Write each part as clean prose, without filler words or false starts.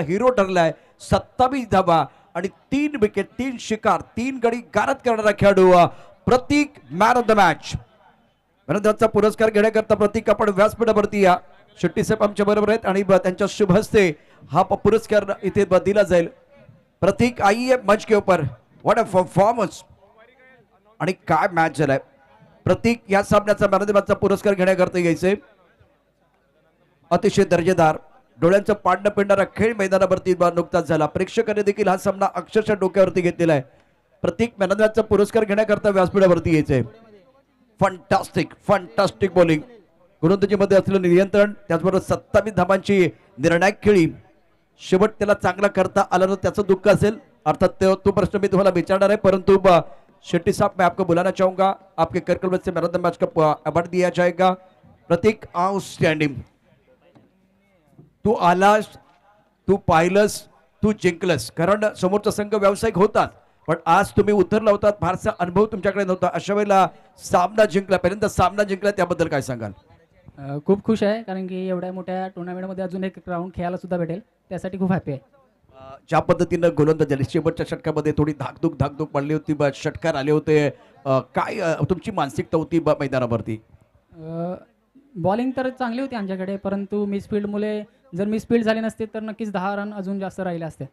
हिरो ठरलाय. 27 धावा आणि 3 विकेट, 3 शिकार, 3 गडी गारद करणारा खेळाडू Pratik man of the match. Man of the मॅचचा पुरस्कार घेण्याकरता प्रतीक आपण व्यासपीठावरती या. शेट्टी साहेब आमच्या बरोबर आहेत आणि त्यांच्या शुभ हस्ते हा पुरस्कार इथे दिला जाईल. प्रतीक आइए मंच के ऊपर. व्हाट अ परफॉर्मन्स आणि काय मॅच झालाय. प्रतीक या सामन्याचा मॅन ऑफ द मॅचचा पुरस्कार घेण्याकरता यायचे. अतिशय दर्जेदार डोळ्यांचं पाडणं पिंडारा खेळ मैदानावरती नुकताच झाला. प्रेक्षकांनी देखील हा सामना अक्षरशः डोक्यावरती घेतलेला आहे. प्रतीक मॅन ऑफ द मॅचचा पुरस्कार घेण्याकरता व्यासपीठावरती यायचे. फंटास्टिक बॉलिंग, गोलंदाजीमध्ये असलेलं नियंत्रण, त्याचबरोबर 27 धावांची निर्णायक खेळी. शेवट त्याला चांगला करता आला तर त्याचं दुःख असेल, अर्थात तो प्रश्न मी तुम्हाला विचारणार आहे. परंतु शेट्टी साहब, मैं आपको बुलाना चाहूंगा. आपके कर्कल से मैन ऑफ द मैच का अवार्ड दिया जाएगा. प्रतीक आउटस्टँडिंग. तू आलास, तू पाहिलंस, तू जिंकलस. कारण समोरचा संघ व्यावसायिक होतात, पण आज तुम्ही उतरला होतात, फारसा अनुभव तुमच्याकडे नव्हता. अशा वेळेला सामना जिंकला, पहिल्यांदा सामना जिंकला, त्याबद्दल काय सांगाल? खूप खुश आहे, कारण की एवढ्या मोठ्या टुर्नामेंटमध्ये अजून एक राऊंड खेळायला सुद्धा भेटेल, त्यासाठी खूप हॅपी आहे. ज्या पद्धतीनं गोलंदाज झाली, शेवटच्या षटकामध्ये थोडी धाकधूक पडली होती, षटकार आले होते, काय तुमची मानसिकता होती मैदानावरती? बॉलिंग तर चांगली होती आमच्याकडे, परंतु मिसफिल्डमुळे जर मिसफिल्ड झाली नसते तर नक्कीच 10 रन अजून जास्त राहिले असते.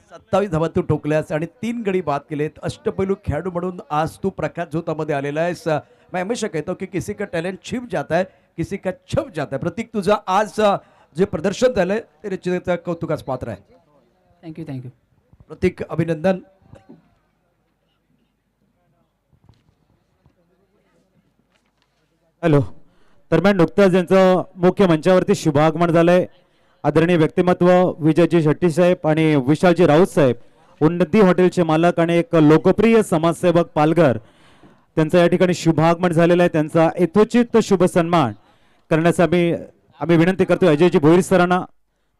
27 धावा तू ठोकल्यास आणि 3 गडी बाद केलेत. अष्टपैलू खेळाडू म्हणून आज तू प्रकाश झोतामध्ये आलेला आहेस. मैं हमेशा कहता हूं कि किसी का टैलेंट छिप जाता है, किसी का छप जाता है. प्रतीक, तुझा आज जे प्रदर्शन झालंय ते निश्चितच कौतुकास पात्र आहे. थँक्यू. प्रतीक, अभिनंदन. हॅलो. दरम्यान नुकतंच यांचं मुख्य मंचावरती शुभागमन झालंय. आदरणीय व्यक्तिमत्व विजयजी शेट्टी साहेब आणि विशालजी राऊत साहेब, उन्नती हॉटेलचे मालक आणि एक लोकप्रिय समाजसेवक पालघर, त्यांचं या ठिकाणी शुभागमन झालेलं आहे. त्यांचा यथोचित शुभ सन्मान करण्याचा आम्ही विनंती करतो अजयजी भोईर सरांना.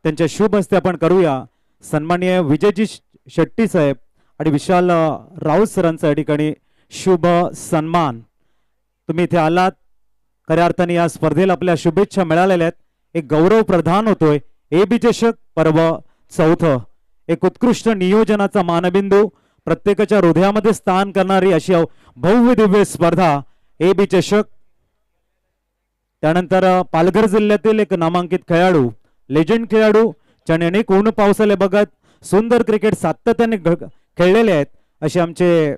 त्यांच्या शुभ हस्ते आपण करूया. सन्माननीय विजयजी शेट्टी साहेब आणि विशाल राऊत सरांचा या ठिकाणी शुभ सन्मान. तुम्ही इथे आलात, खऱ्या अर्थाने या स्पर्धेला आपल्या शुभेच्छा मिळालेल्या आहेत. एक गौरव प्रदान होतोय. AB चषक पर्व 4, एक उत्कृष्ट नियोजनाचा मानबिंदू, प्रत्येकाच्या हृदयामध्ये स्थान करणारी अशी भव्य दिव्य स्पर्धा AB चषक. त्यानंतर पालघर जिल्ह्यातील एक नामांकित खेळाडू, लेजंड खेळाडू, ज्याने अनेक ऊन पावसाले बघत सुंदर क्रिकेट सातत्याने खेळलेले आहेत, असे आमचे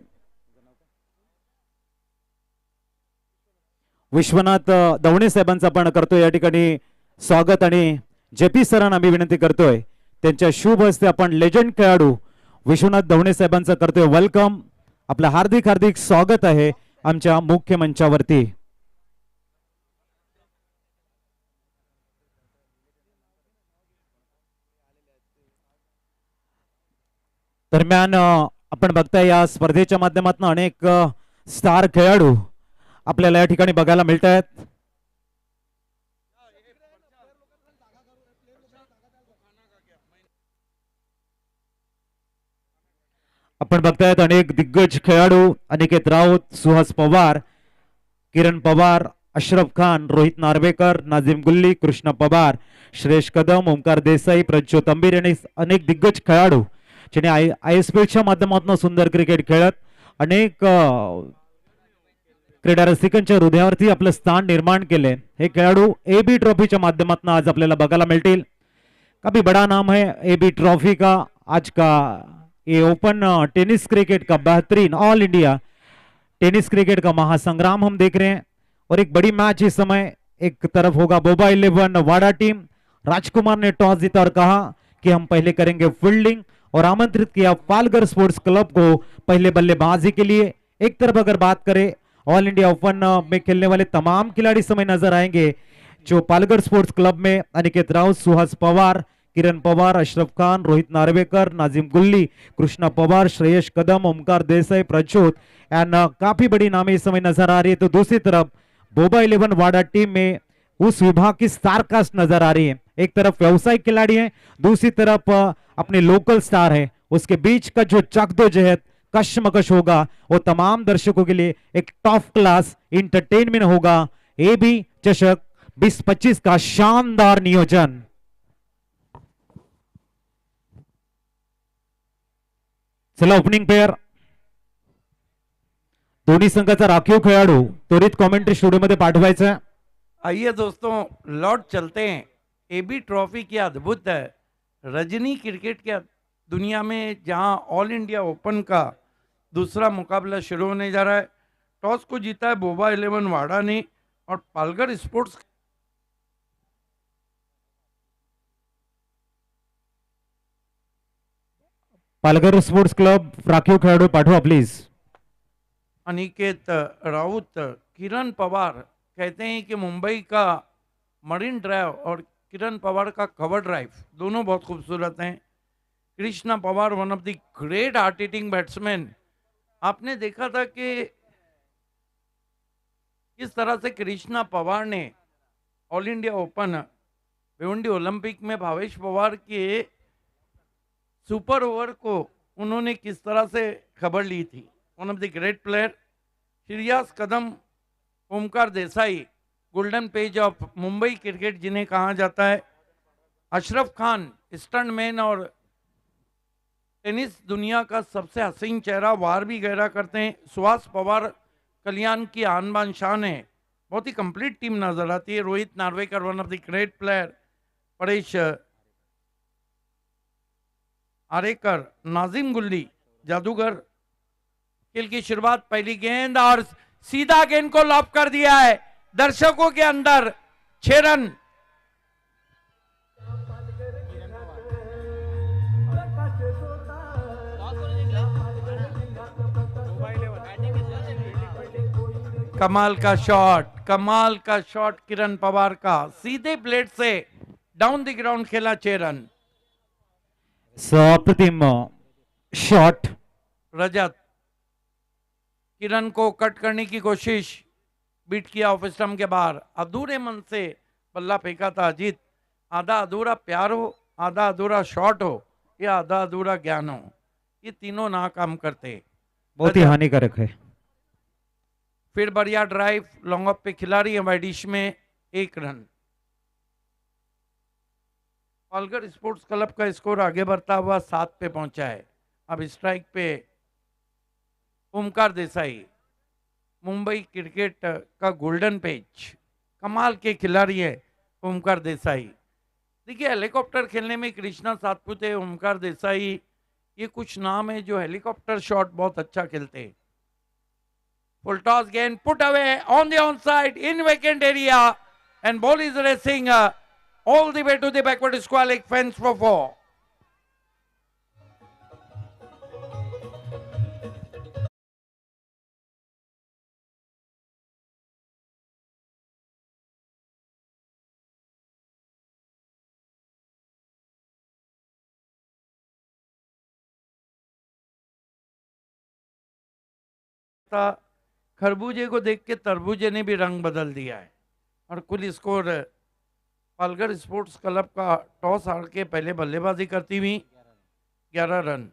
विश्वनाथ दवणे साहेबांचा आपण करतोय या ठिकाणी स्वागत. आणि JP सरांना आम्ही विनंती करतोय त्यांच्या शुभ हस्ते आपण लेजंड खेळाडू विश्वनाथ दवणे साहेबांचा करतोय वेलकम. आपलं हार्दिक स्वागत आहे आमच्या मुख्य मंचावरती. दरम्यान आपण बघताय या स्पर्धेच्या माध्यमातून अनेक स्टार खेळाडू आपल्याला या ठिकाणी बघायला मिळत आहेत. आपण बघतायत अनेक दिग्गज खेळाडू, अनिकेत राऊत, सुहास पवार, किरण पवार, अशरफ खान, रोहित नार्वेकर, नाझिम गुल्ली, कृष्णा पवार, श्रेयश कदम, ओमकार देसाई, प्रज्योत अंबीर आणि अनेक दिग्गज खेळाडू ज्यांनी ISPLच्या माध्यमातून सुंदर क्रिकेट खेळत अनेक क्रीडा रसिकांच्या हृदयावरती आपलं स्थान निर्माण केले. हे खेळाडू AB ट्रॉफीच्या माध्यमातून आज आपल्याला बघायला मिळतील. काफी बड़ा नाम है AB ट्रॉफी का. आज का ये ओपन टेनिस क्रिकेट का बेहतरीन ऑल इंडिया टेनिस क्रिकेट का महासंग्राम हम देख रहे हैं. और एक बड़ी मैच इस समय एक तरफ होगा बोबा 11 वाडा टीम. राजकुमार ने टॉस जीता और कहा कि हम पहले करेंगे फील्डिंग और आमंत्रित किया पालघर स्पोर्ट्स क्लब को पहले बल्लेबाजी के लिए. एक तरफ अगर बात करें ऑल इंडिया ओपन में खेलने वाले तमाम खिलाड़ी समय नजर आएंगे जो पालघर स्पोर्ट्स क्लब में अनिकेत राउत, सुहास पवार, किरण पवार, अशरफ खान, रोहित नार्वेकर, नाजिम गुल्ली, कृष्णा पवार, श्रेयश कदम, ओमकार देसाई, प्रज्योत एंड काफी बड़ी नामें इस समय नजर आ रही है. तो दूसरी तरफ बोबा 11 वाडा टीम में उस विभाग की स्टार कास्ट नजर आ रही है. एक तरफ व्यावसायिक खिलाड़ी है, दूसरी तरफ अपने लोकल स्टार है. उसके बीच का जो चकदोजहद कशमकश होगा वो तमाम दर्शकों के लिए एक टॉप क्लास इंटरटेनमेंट होगा. AB चषक 2025 का शानदार नियोजन. चला ओपनिंग पेयर दोन्ही संघाचा राखीव खेळाडू त्वरित कॉमेंट्री स्टुडिओमध्ये पाठवायचा आहे. आइए दोस्तों लौट चलते हैं एबी ट्रॉफी की अद्भुत रजनी क्रिकेट के दुनिया में जहां ऑल इंडिया ओपन का दूसरा मुकाबला शुरू होने जा रहा है. टॉस को जीता है बोबा 11 वाड़ा ने और Palghar sports Palghar sports club राखीव खेळाडू पाठवा प्लीज. अनिकेत राउत, किरण पवार कहते हैं कि मुंबई का मरीन ड्राइव और किरण पवार का कवर ड्राइव दोनों बहुत खूबसूरत हैं. Krishna Pawar one of the great hard hitting batsman. आपने देखा था कि किस तरह से कृष्णा पवार ने all India open Bhiwandi Olympic में भावेश पवार के सुपर ओवर को उन्होंने किस तरह से खबर ली थी. One of the great player. Shreyas Kadam, Omkar Desai, golden page of Mumbai cricket जिन्हें कहा जाता है. अशरफ खान, स्टंटमैन और टेनिस दुनिया का सबसे हसीन चेहरा, वार भी गहरा करते हैं. सुहास पवार कल्याण की आन बान शान है. बहुत ही कंप्लीट टीम नजर आती है. Rohit Narvekar one of the great player. Paresh Arekar, Nazim Gulli जादूगर. खेल की शुरुआत पहली गेंद और सीधा गेंद को लॉप कर दिया है दर्शकों के अंदर. 6 रन. कमाल का शॉट, कमाल का शॉट किरण पवार का. सीधे प्लेट से डाउन द ग्राउंड खेला. 6 रन. अप्रतिम शॉट. रजत, किरण को कट करने की कोशिश, बीट किया ऑफ स्टंप के बाहर. अधूरे मन से बल्ला फेंका था अजीत. आधा अधूरा प्यार हो, आधा अधूरा शॉट हो या आधा अधूरा ज्ञान हो, ये तीनों नाकाम करते. बहुत ही हानिकारक है. फिर बढ़िया ड्राइव, लॉन्ग ऑफ पे खिलाड़ी है डिश में. 1 रन. पालघर स्पोर्ट्स क्लब का स्कोर आगे बढ़ता हुआ 7 पे पहुंचा है. अब स्ट्राइक पे ओमकार देसाई, मुंबई क्रिकेट का गोल्डन पेज. कमाल के खिलाड़ी है ओमकार देसाई. देखिए हेलीकॉप्टर खेलने में कृष्णा सातपुते, ओमकार देसाई, ये कुछ नाम है जो हेलीकॉप्टर शॉट बहुत अच्छा खेलते हैं. Full toss again, put away on the onside in vacant area, and ball is racing all the way to the backward square leg fence for 4. खरबूजे को देख के तरबूजे ने भी रंग बदल दिया है. और कुल स्कोर पालघर स्पोर्ट्स क्लब का टॉस हार के पहले बल्लेबाजी करती हुई 11 रन.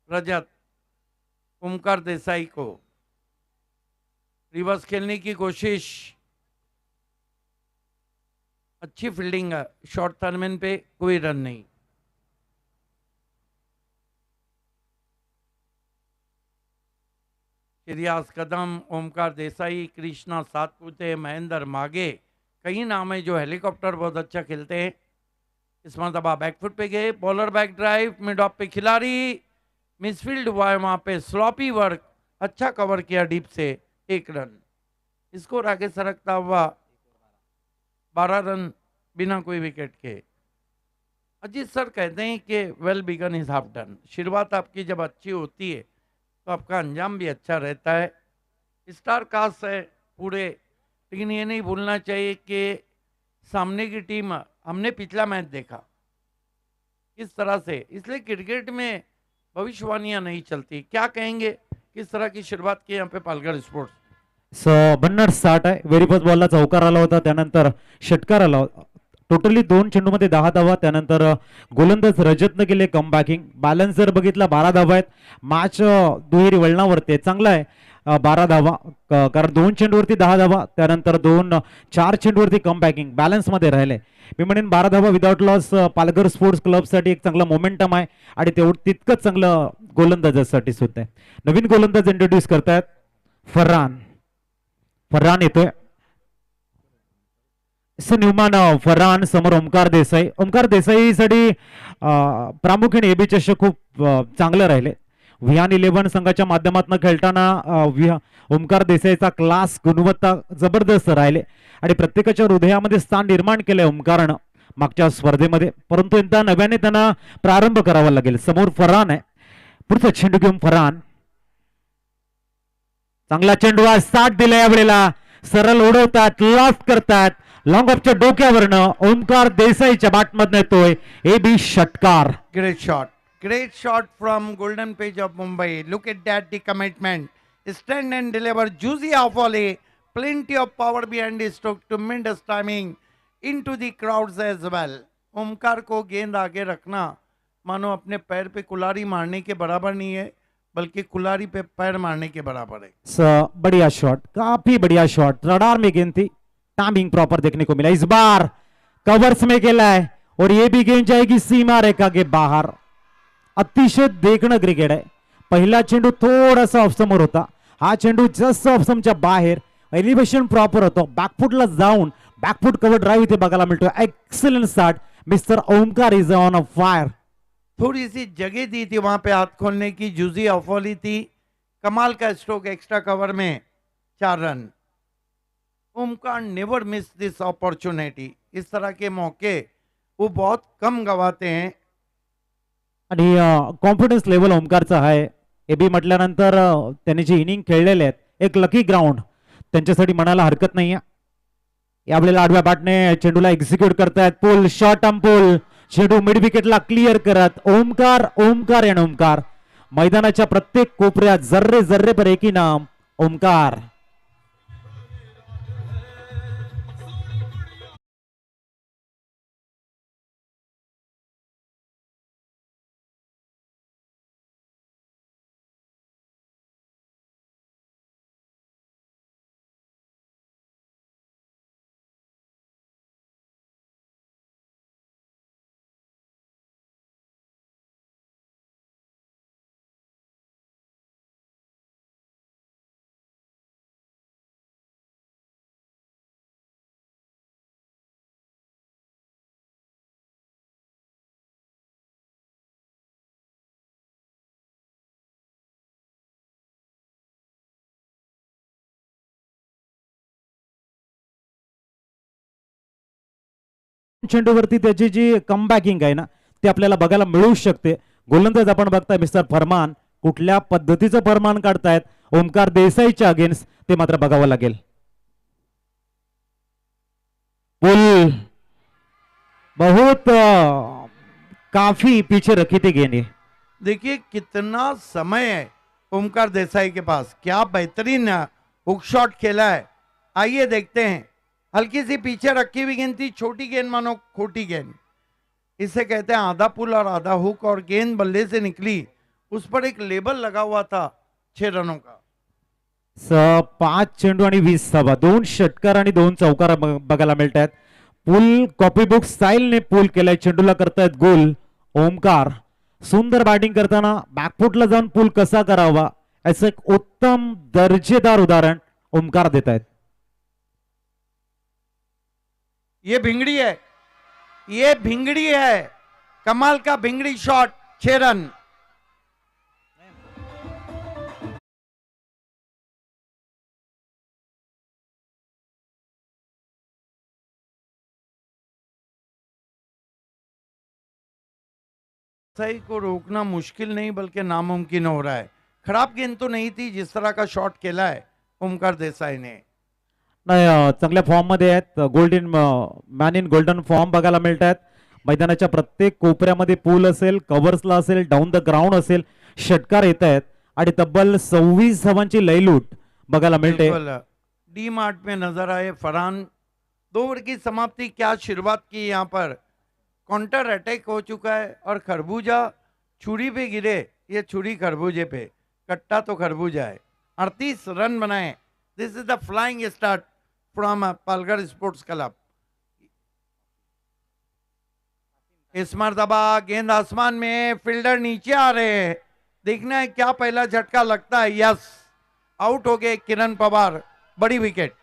रजत, ओमकार देसाई को रिवर्स खेलने की कोशिश, अच्छी फील्डिंग, शॉर्ट टर्मिन पे कोई रन नहीं. श्रेयस कदम, ओमकार देसाई, कृष्णा सातपुते, महेंद्र मागे, कई नाम है जो हेलीकॉप्टर बहुत अच्छा खेलते हैं. इस मरतबा बैकफुट पे गए. Bowler back drive, mid of पे खिलाड़ी, मिसफील्ड हुआ है वहां पे. स्लॉपी वर्क, अच्छा कवर किया डीप से. 1 रन. स्कोर आगे सरकता हुआ 12 रन बिना कोई विकेट के. अजीत सर कहते हैं कि well begun is half done. शुरुआत आपकी जब अच्छी होती है तो आपका अंजाम भी अच्छा रहता है. स्टार कास्ट है पूरे, लेकिन ये नहीं भूलना चाहिए कि सामने की टीम, हमने पिछला मैच देखा किस तरह से, इसलिए क्रिकेट में भविष्यवाणियां नहीं चलती. क्या कहेंगे, किस तरह की शुरुआत की यहाँ पे पालघर स्पोर्ट्स. बन्नर स्टार्ट आहे. व्हेरी फर्स्ट बॉलला चौकार आला होता, त्यानंतर षटकार आला होता. टोटली 2 चेंडूमध्ये 10 धावा. त्यानंतर गोलंदाज रजतनं केले कमबॅकिंग. बॅलन्स जर बघितला 12 धावा आहेत. मॅच दुहेरी वळणावरती आहे. चांगला आहे 12 धावा कारण 2 चेंडूवरती 10 धावा, त्यानंतर 4 चेंडूवरती कमबॅकिंग बॅलन्समध्ये राहिले. मी म्हणेन 12 धावा विदाउट लॉस पालघर स्पोर्ट्स क्लबसाठी एक चांगला मोमेंटम आहे आणि तेवढं तितकंच चांगलं गोलंदाजासाठी सुद्धा आहे. नवीन गोलंदाज इंट्रोड्यूस करतायत फरहान येतोय. न्यूमॅन फरहान समोर ओमकार देसाईसाठी प्रामुख्याने एबी चषक खूप चांगलं राहिले. विहान 11 संघाच्या माध्यमातून खेळताना ओमकार देसाईचा क्लास गुणवत्ता जबरदस्त राहिले आणि प्रत्येकाच्या हृदयामध्ये स्थान निर्माण केलंय ओमकारनं मागच्या स्पर्धेमध्ये. परंतु एकदा नव्याने त्यांना प्रारंभ करावा लागेल. समोर फरहान आहे. पुढचा चेंडू घेऊन फरहान. चांगला चेंडू आज 60 दिला यावेळेला. सरळ उडवतात, लॉफ्ट करतात. लॉंग ऑफच्या डोक्यावरनं ओमकार देसाईच्या बॅटमधनं येतोय एबी षटकार. Great shot from Golden Page of Mumbai. Look at that, the commitment. Stand and deliver juicy off volley. Plenty of power behind the stroke. Tremendous timing into the crowds as well. Omkar को गेंद आगे रखना मानो अपने पैर पे कुल्हाड़ी मारने के बराबर नहीं है, बल्कि कुल्हाड़ी पे पैर मारने के बराबर है. बढ़िया शॉट, काफी बढ़िया शॉट. रडार में गेंद थी. टाइमिंग प्रॉपर देखने को मिला. इस बार कवर्स में खेला है और ये भी गेंद जाएगी सीमा रेखा के बाहर. अतिशय देखणं क्रिकेट आहे. पहिला चेंडू थोडासा ऑफसमोर होता. हा चेंडू जस्ट ऑफसमच्या बाहेर. एलिव्हेशन प्रॉपर होतं. बॅकफुटला जाऊन बॅकफुट कव्हर ड्राईव्ह इथे बघायला मिळतो. Excellent start. Mister Omkar is on a fire. थोड़ी सी जगह दी थी वहां पे हाथ खोलने की. जूजी ऑफोली थी. कमाल का स्ट्रोक एक्स्ट्रा कवर में 4 run. Omkar never miss this opportunity. इस तरह के मौके वो बहुत कम गवाते हैं. आणि कॉन्फिडन्स लेवल ओमकारचा आहे. एबी म्हटल्यानंतर त्यांनी जे इनिंग खेळलेले आहेत एक लकी ग्राउंड त्यांच्यासाठी म्हणायला हरकत नाही आहे. यावेळेला आडव्या बॅटने चेंडूला एक्झिक्यूट करतायत. पुल शॉर्ट आर्म पुल. चेंडू मिड विकेटला क्लिअर करत ओमकार आणि ओमकार. मैदानाच्या प्रत्येक कोपऱ्यात जर्रे जर्रे पर एक ही नाम ओमकार. चेंडूवरती त्याची जी कमबॅकिंग आहे ना ती आपल्याला बघायला मिळू शकते. गोलंदाज आपण बघताय मिस्टर फरमान. कुठल्या पद्धतीचं फरमान काढतायत ओमकार देसाईच्या अगेन्स्ट ते मात्र बघावं लागेल. पुल बहुत काफी पीछे रखी थी गेंद. देखिए कितना समय है ओमकार देसाई के पास. क्या बेहतरीन हुक शॉट खेला है. आइए देखते हैं. हल्की सी पीछे रखी हुई गेंद थी. छोटी गेंद मानो खोटी गेंद. इसे कहते हैं आधा पुल और आधा हुक. और गेंद बल्ले से निकली. उस पर एक लेबल लगा हुआ था 6 रनों का. 5 चेंडू आणि 20 धावा. 2 षटकार आणि 2 चौकार बघायला मिळत आहेत. पुल कॉपी बुक स्टाईलने पुल केलाय. चेंडूला करतायत गोल ओमकार. सुंदर बॅटिंग करताना बॅकफुटला जाऊन पुल कसा करावा असं एक उत्तम दर्जेदार उदाहरण ओमकार देत आहेत. ये भिंगड़ी है. ये भिंगड़ी है. कमाल का भिंगड़ी शॉट. 6 रन. सही को रोकना मुश्किल नहीं बल्कि नामुमकिन हो रहा है. खराब गेंद तो नहीं थी जिस तरह का शॉट खेला है ओमकार देसाई ने. नाही चांगल्या फॉर्म मध्ये आहेत. Golden man in golden form बघायला मिळत आहेत. मैदानाच्या प्रत्येक कोपऱ्यामध्ये पूल असेल, कव्हर्सला असेल, डाऊन द ग्राउंड असेल, षटकार येत आहेत आणि तब्बल 26 धावांची लयलूट बघायला मिळते. डी मार्ट में नजर आए फरहान 2 ओवर की समाप्ति, क्या शुरुआत की यहाँ पर, काउंटर अटैक हो चुका है और खरबूजा छुरी पे गिरे, ये छुरी खरबूजे पे, कट्टा तो खरबूजा है। 38 रन बनाए। This is the flying start from Palghar sports club. इस मरतबा गेंद आसमान में, फील्डर नीचे आ रहे हैं, देखना है क्या पहला झटका लगता है। यस, आउट हो गए किरण पवार, बड़ी विकेट।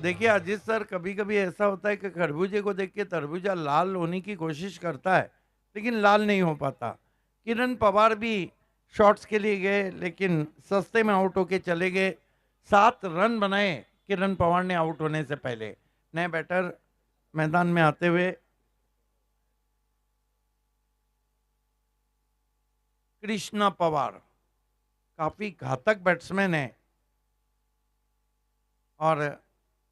देखिए अजीत सर, कभी कभी ऐसा होता है कि खरबूजे को देख के तरबूजा लाल होने की कोशिश करता है, लेकिन लाल नहीं हो पाता। किरण पवार भी शॉट्स के लिए गए, लेकिन सस्ते में आउट होके चले गए। 7 रन बनाए किरण पवार ने आउट होने से पहले। नए बैटर मैदान में आते हुए कृष्णा पवार, काफी घातक बैट्समैन है। और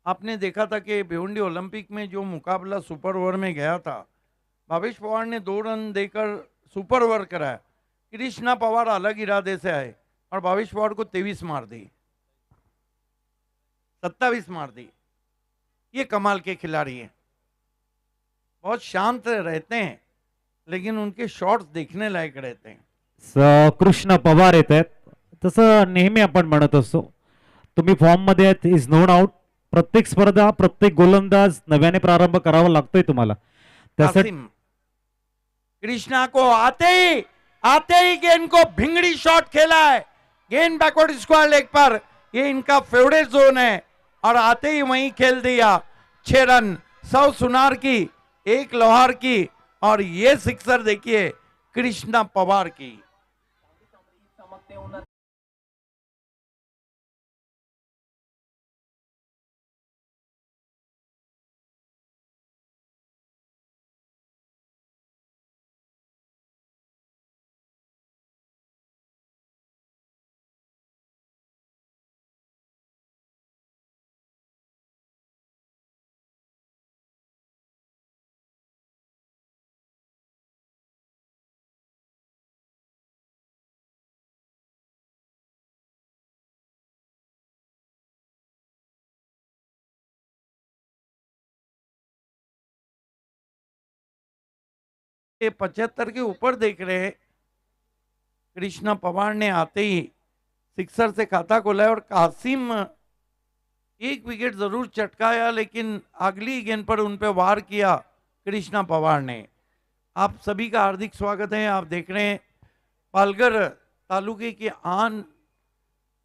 आपने देखा था कि भिवंडी ओलंपिक में जो मुकाबला सुपर ओवर में गया था, भावेश पवार ने 2 रन देकर सुपर ओवर कराया। कृष्णा पवार अलग इरादे से आए और भावेश पवार को 23 मार दी, 27 मार दी। ये कमाल के खिलाड़ी हैं, बहुत शांत रहते हैं, लेकिन उनके शॉट्स देखने लायक रहते हैं। कृष्ण पवार येत आहेत, तसं नेहमी आपण म्हणत असतो तुम्ही फॉर्म मध्ये आहेत, इज नोन आउट। प्रत्येक स्पर्धा, प्रत्येक गोलंदाज नव्याने प्रारंभ करावा लागतोय तुम्हाला, त्यासाठी कासिम कृष्णा को आते ही गेंद को भिंगड़ी शॉट खेला है, गेंद बैकवर्ड स्क्वायर लेग पर, ये इनका फेवरेट जोन है, और आते ही वहीं खेल दिया। 6 रन, 100 सुनार की, 1 लोहार की, और ये सिक्सर देखिए कृष्णा पवार की। ये 75 के ऊपर देख रहे हैं। कृष्णा पवार ने आते ही सिक्सर से खाता खोला है, और कासिम 1 विकेट जरूर चटकाया, लेकिन अगली गेंद पर उन पे वार किया कृष्णा पवार ने। आप सभी का हार्दिक स्वागत है। आप देख रहे हैं पालघर तालुके की आन,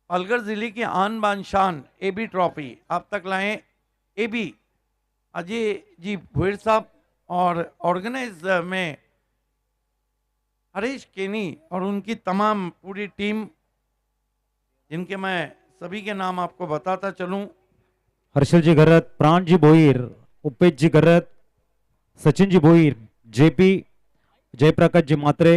पालघर जिले की आन बान शान एबी ट्रॉफी आप तक लाए एबी अजय जी भुईर साहब, और ऑर्गेनाइज में हरीश केनी और उनकी तमाम पूरी टीम, जिनके मैं सभी के नाम आपको बताता चलूं। हर्षल जी गरत, प्राण जी भोईर, उपेश जी गरत, सचिन जी भोईर, जेपी, जयप्रकाश जी मात्रे,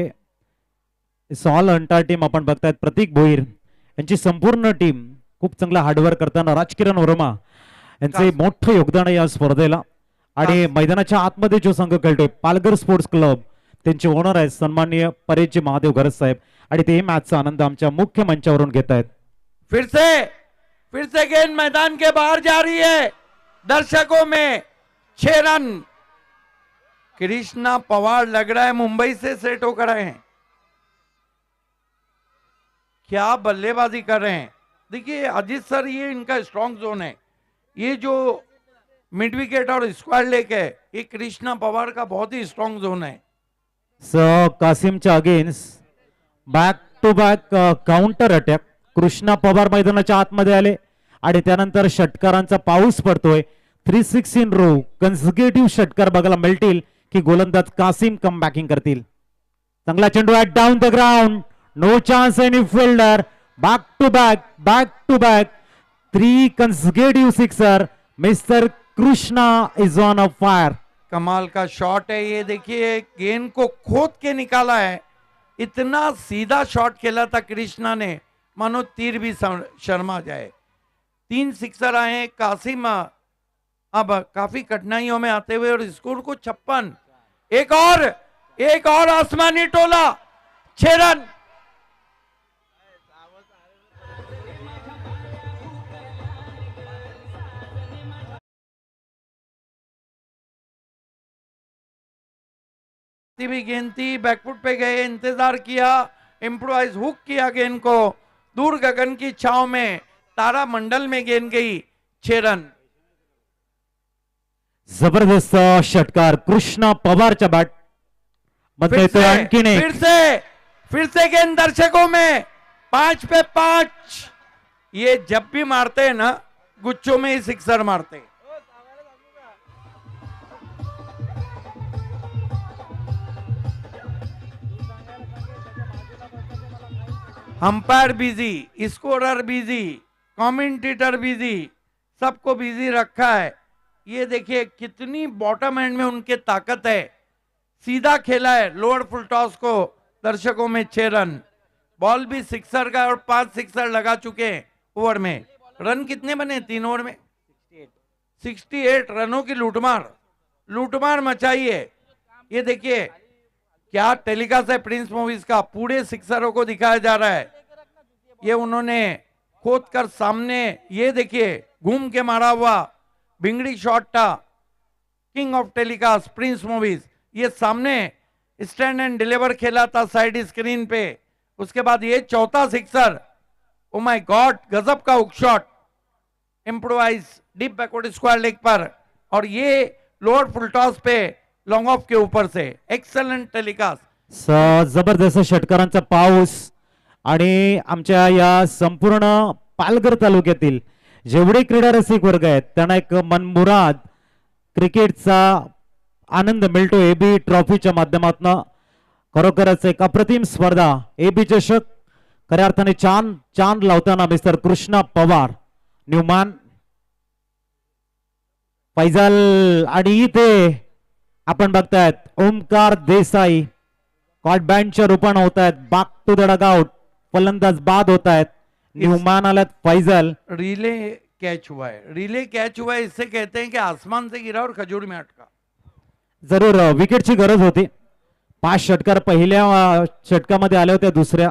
इस ऑल अंटार टीम आपण बघतायत, प्रतीक भोईर यांची संपूर्ण टीम खूप चांगला हार्डवर्क करताना, राजकिरण वर्मा यांचे मोठं योगदान आहे या स्पर्धेला। आणि मैदानाच्या आतमध्ये जो संघ खेळतोय पालघर स्पोर्ट्स क्लब, त्यांचे ओनर आहेत सन्माननीय परेशजी महादेव गरज साहेब, आणि ते मॅचचा आनंद आमच्या मुख्य मंचावरून घेत आहेत। फिर से गेंद मैदान के बाहर जा रही है, दर्शकों में 6 रन। कृष्णा पवार लग रहा है मुंबई से सेट होकर आए हैं, क्या बल्लेबाजी कर रहे हैं। देखिए अजीत सर, ये इनका स्ट्रॉन्ग जोन है, ये जो मिड विकेट और स्क्वायर लेग है, ये कृष्णा पवार का बहुत ही स्ट्रॉन्ग जोन है। कासिमच्या against back to back counter attack, Krishna Pawar मैदानाच्या आतमध्ये आले आणि त्यानंतर षटकारांचा पाऊस पडतोय। 3-6 इन रो कन्सिक्युटिव्ह षटकार बघायला मिळतील की गोलंदाज कासिम कम बॅकिंग करतील। चांगला चेंडू at down the ground, no chance any fielder, back to back 3 consecutive sixer, mister Krishna is on a fire. कमाल का शॉट है ये, देखिए गेंद को खोद के निकाला है, इतना सीधा शॉट खेला था कृष्णा ने, मानो तीर भी शर्मा जाए। 3 सिक्सर आए कासिम अब काफी कठिनाइयों में आते हुए, और स्कोर को 56। एक और आसमानी टोला, 6 रन। भी गेंद थी, बैकफुट पे गए, इंतजार किया, इम्प्रोवाइज हुक किया गेंद को, दूर गगन की छाव में तारा मंडल में गेंद गई, 6 रन। जबरदस्त षटकार कृष्णा पवारच्या बॅट मध्ये येतोय आणखीन एक. फिर से गेंद दर्शकों में, 5 पे 5। ये जब भी मारते हैं ना, गुच्छों में ही सिक्सर मारते हैं। Umpire busy, scorer busy, commentator busy, सबको बिजी रखा है। ये देखिए कितनी बॉटम एंड में उनके ताकत है। सीधा खेला है लोअर फुल टॉस को, दर्शकों में 6 रन। बॉल भी सिक्सर का और 5 सिक्सर लगा चुके हैं ओवर में। रन कितने बने 3 ओवर में? 68 रनों की लूटमार मचाई है। ये देखिए क्या टेलीकास्ट है प्रिंस मूवीज का, पूरे सिक्सरों को दिखाया जा रहा है। ये उन्होंने खोद कर सामने, ये देखिए घूम के मारा हुआ बिंगड़ी शॉट था। King of telecast Prince movies, ये सामने स्टैंड एंड डिलीवर खेला था साइड स्क्रीन पे। उसके बाद ये चौथा सिक्सर, ओ माय गॉड, गजब का hook shot, improvise deep backward square leg पर, और ये लोअर फुल टॉस पे लॉन्ग ऑफ के ऊपर से। Excellent telecast. जबरदस्त षटकारांचा पाऊस आणि आमच्या या संपूर्ण पालघर तालुक्यातील जेवढे क्रीडा रसिक वर्ग आहेत त्यांना एक मनमुराद क्रिकेटचा आनंद मिळतो एबी ट्रॉफीच्या माध्यमातून। खरोखरच एक अप्रतिम स्पर्धा, एबी चषक खऱ्या अर्थाने चांद लावताना मिस्टर कृष्णा पवार, न्यूमॅन, फैजल आणि इथे आपण बघतायत ओमकार देसाई कॉट बँडच्या रूपाने होत आहेत। बॅक टू द डगआउट, फलंदाज बाद होत आहेत। न्यूमॅन आल्यात फैजल। रिले कैच हुआ है, इससे कहते हैं कि आसमान से गिरा और खजूर में अटका। जरूर विकेटची गरज होती। 5 षटकार पहिल्या षटकामध्ये आले होते, दुसऱ्या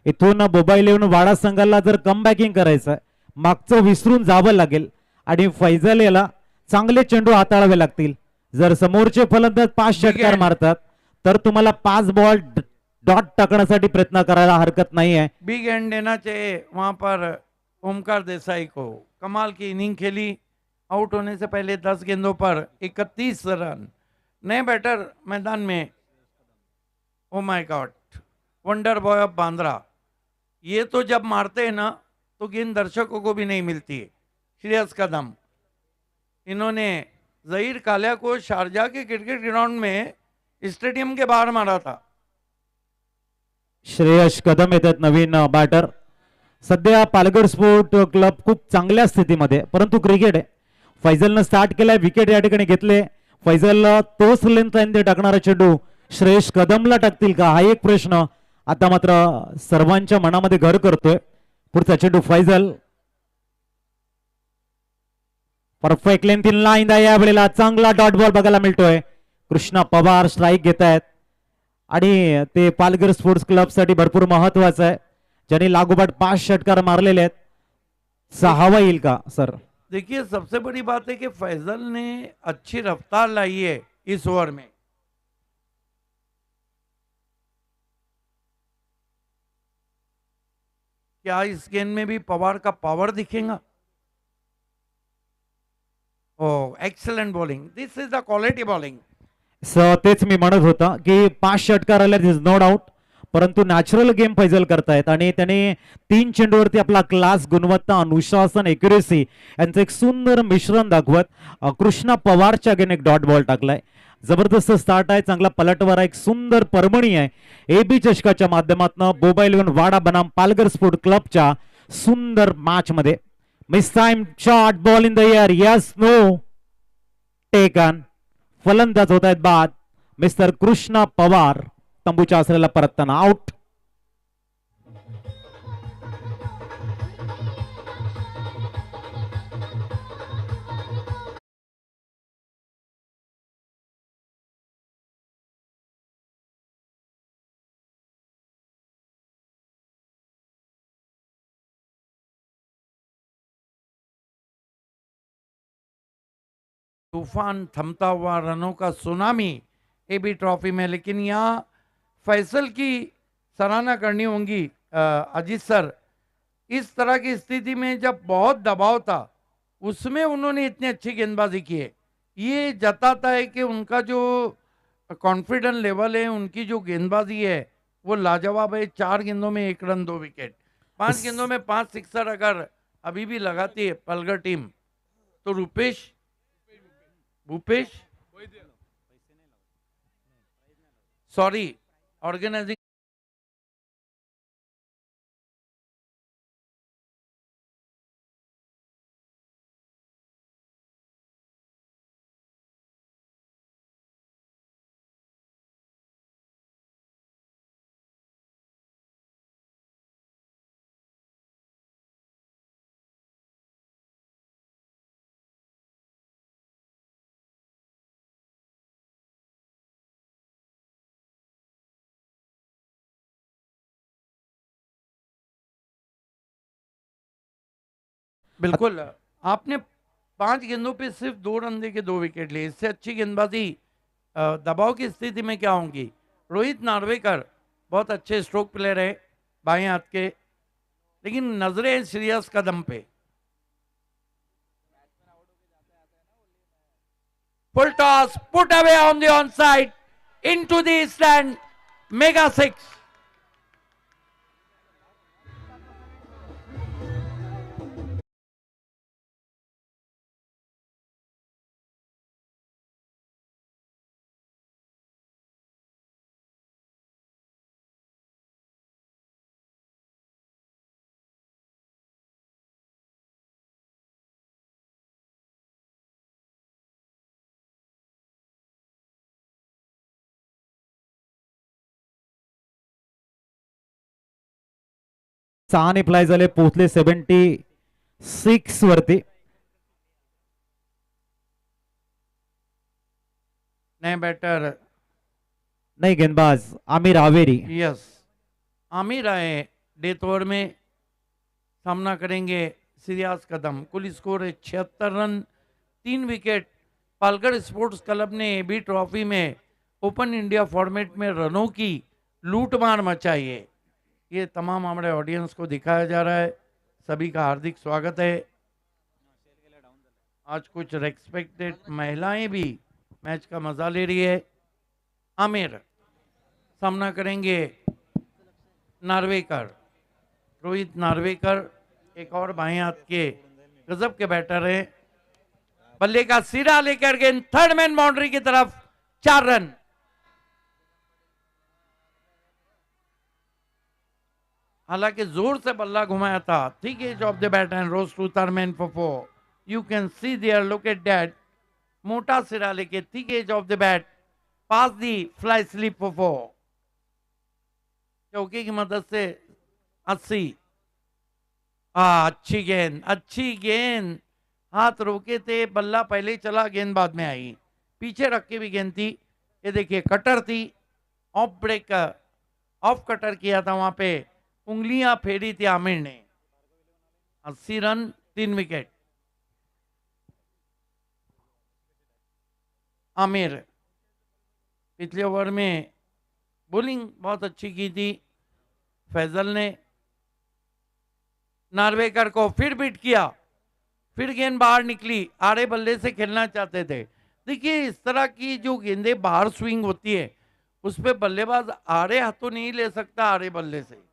इथून मोबाईल येऊन वाडा संघाला जर कमबॅकिंग करायचं, मागचं विसरून जावं लागेल आणि फैजल याला चांगले चेंडू हाताळावे लागतील। जर समोरचे फलंदाज 5 षटकार मारतात तर तुम्हाला 5 बॉल डॉट टाकण्यासाठी प्रयत्न करायला हरकत नहीं है। बिग एंड देना चाहिए वहां पर ओमकार देसाई को। कमाल की इनिंग खेली, आउट होने से पहले 10 गेंदों पर 31 रन। नए बैटर मैदान में, oh my God, wonder boy of Bandra. ये तो जब मारते हैं ना तो गेंद दर्शकों को भी नहीं मिलती है। श्रेयस कदम, इन्होंने जहीर कालिया को शारजा के क्रिकेट ग्राउंड में स्टेडियम के बाहर मारा था। श्रेयस कदम येतात नवीन बॅटर। सध्या पालघर स्पोर्ट क्लब खूप चांगल्या स्थितीमध्ये, परंतु क्रिकेट आहे। फैजलनं स्टार्ट केलाय, विकेट या ठिकाणी घेतले। फैजल तोच लेंथ लाईन टाकणारा चेंडू श्रेयस कदमला टाकतील का, हा एक प्रश्न आता मात्र सर्वांच्या मनामध्ये घर करतोय। पुढचा चेंडू Faizal, perfect length in line या वेळेला चांगला डॉट बॉल बघायला मिळतोय। कृष्णा पवार स्ट्राईक घेत आहेत आणि ते पालघर स्पोर्ट्स क्लब साठी भरपूर महत्वाचं आहे, ज्यांनी लागोपाठ 5 षटकार मारलेले आहेत। 6वा येईल का सर? देखिए सबसे बड़ी बात है कि फैजल ने अच्छी रफ्तार लाई है इस ओवर में। क्या इस गेंद में भी पवार का पावर दिखेगा? Oh, excellent bowling, this is the quality bowling. तेच मी म्हणत होता की 5 षटकार आले, दिस नो डाऊट, परंतु नॅचरल गेम फैजल करतायत आणि त्याने 3 चेंडूवरती आपला क्लास, गुणवत्ता, अनुशासन, एक्युरेसी यांचं एक सुंदर मिश्रण दाखवत कृष्णा पवारच्या गेन एक डॉट बॉल टाकलाय। जबरदस्त स्टार्ट आहे, चांगला पलटवार, एक सुंदर पर्वणी आहे एबी चषकाच्या माध्यमातून मोबाईल वन वाडा बनाम पालघर स्पोर्ट क्लबच्या सुंदर मॅच मध्ये। Miss time shot, ball in the air, yes no, taken. फलंदाज होत आहेत बाद, मिस्टर कृष्णा पवार तंबूच्या आसऱ्याला परतताना आउट। तूफान थमता हुआ रनों का सुनामी एबी ट्रॉफी में। लेकिन यहाँ फैसल की सराहना करनी होगी अजीत सर, इस तरह की स्थिति में जब बहुत दबाव था उसमें उन्होंने इतनी अच्छी गेंदबाजी की है। ये जताता है कि उनका जो कॉन्फिडेंस लेवल है, उनकी जो गेंदबाजी है वो लाजवाब है। 4 गेंदों में 1 रन 2 विकेट, 5 गेंदों में 5 सिक्सर अगर अभी भी लगाती है पलगर टीम तो भूपेश सॉरी ऑर्गेनाइजिंग बिल्कुल। आपने 5 गेंदों पे सिर्फ 2 रन दे के 2 विकेट लिए, इससे अच्छी गेंदबाजी दबाव की स्थिति में क्या होंगी। रोहित नार्वेकर बहुत अच्छे स्ट्रोक प्लेयर है बाएं हाथ के, लेकिन नजरें श्रेयस कदम पे। Full toss put away on the on side into the stand, mega 6। सहा अप्लाय झाले, पोहोचले 76 वरती. नए बैटर नाही गेंदबाज आमिर आवेरी. यस, आमिर आए डेथ ओवर में, सामना करेंगे सिरियाज कदम। कुल स्कोर है 76 run 3 wicket. Palgarh sports club ने एबी ट्रॉफी में ओपन इंडिया फॉर्मेट में रनों की लूटमार मचाई है। ये तमाम हमारे ऑडियंस को दिखाया जा रहा है। सभी का हार्दिक स्वागत है। आज कुछ रेस्पेक्टेड महिलाएं भी मैच का मजा ले रही है। आमिर सामना करेंगे नार्वेकर, रोहित नार्वेकर, एक और बाएं हाथ के गजब के बैटर हैं। बल्ले का सिरा लेकर गेंद थर्ड मैन बाउंड्री की तरफ, 4 रन। हालांकि जोर से बल्ला घुमाया था। Thick edge of the bat and rose to third man for 4। You can see there, look at that. मोटा सिरा लेके thick edge of the bat, past the fly slip for 4। चौके की मदद से 80। अच्छी गेंद, अच्छी गेंद। हाथ रोके थे, बल्ला पहले ही चला, गेंद बाद में आई। पीछे रख के भी गेंद थी। ये देखिए कटर थी, ऑफ ब्रेक, ऑफ कटर किया था, वहां पे उंगलियां फेरी थी आमिर ने। 80 रन 3 विकेट। आमिर पिछले ओवर में बॉलिंग बहुत अच्छी की थी फैजल ने। नार्वेकर को फिर बीट किया, फिर गेंद बाहर निकली। आड़े बल्ले से खेलना चाहते थे। देखिए इस तरह की जो गेंदें बाहर स्विंग होती है उस पे बल्लेबाज आड़े हाथों नहीं ले सकता, आड़े बल्ले से।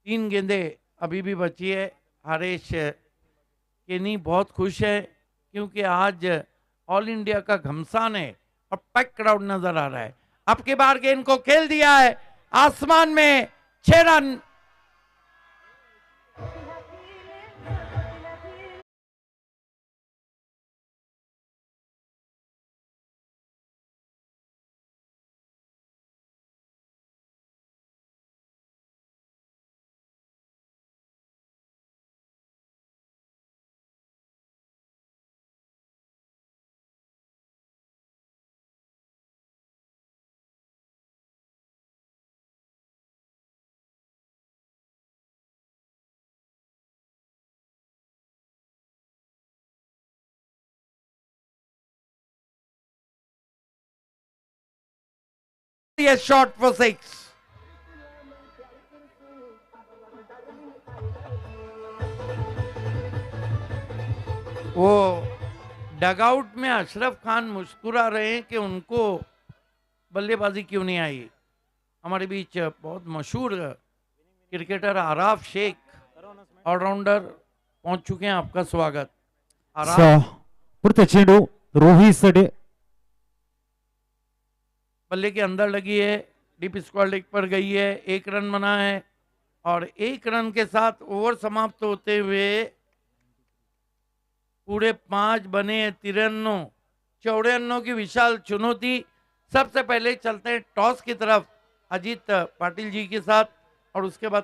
3 गेंदें अभी भी बची है। हरीश केनी बहुत खुश है क्योंकि आज ऑल इंडिया का घमसान है और पैक क्राउड नजर आ रहा है। अब की बार गेंद को खेल दिया है आसमान में, 6 रन। Yes, shot for 6. वो डगआउट में अशरफ खान मुस्कुरा रहे हैं कि उनको बल्लेबाजी क्यों नहीं आई। हमारे बीच बहुत मशहूर क्रिकेटर आराफ शेख ऑलराउंडर पहुंच चुके हैं। आपका स्वागत आराफ। पुढचा चेंडू रोहित सडे, बल्ले के अंदर लगी है, डीप स्क्वायर लेग पर गई है, 1 रन बना है और 1 रन के साथ ओवर समाप्त होते हुए पूरे 5 बने 53 94 की विशाल चुनौती। सबसे पहले चलते हैं टॉस की तरफ अजीत पाटिल जी के साथ और उसके बाद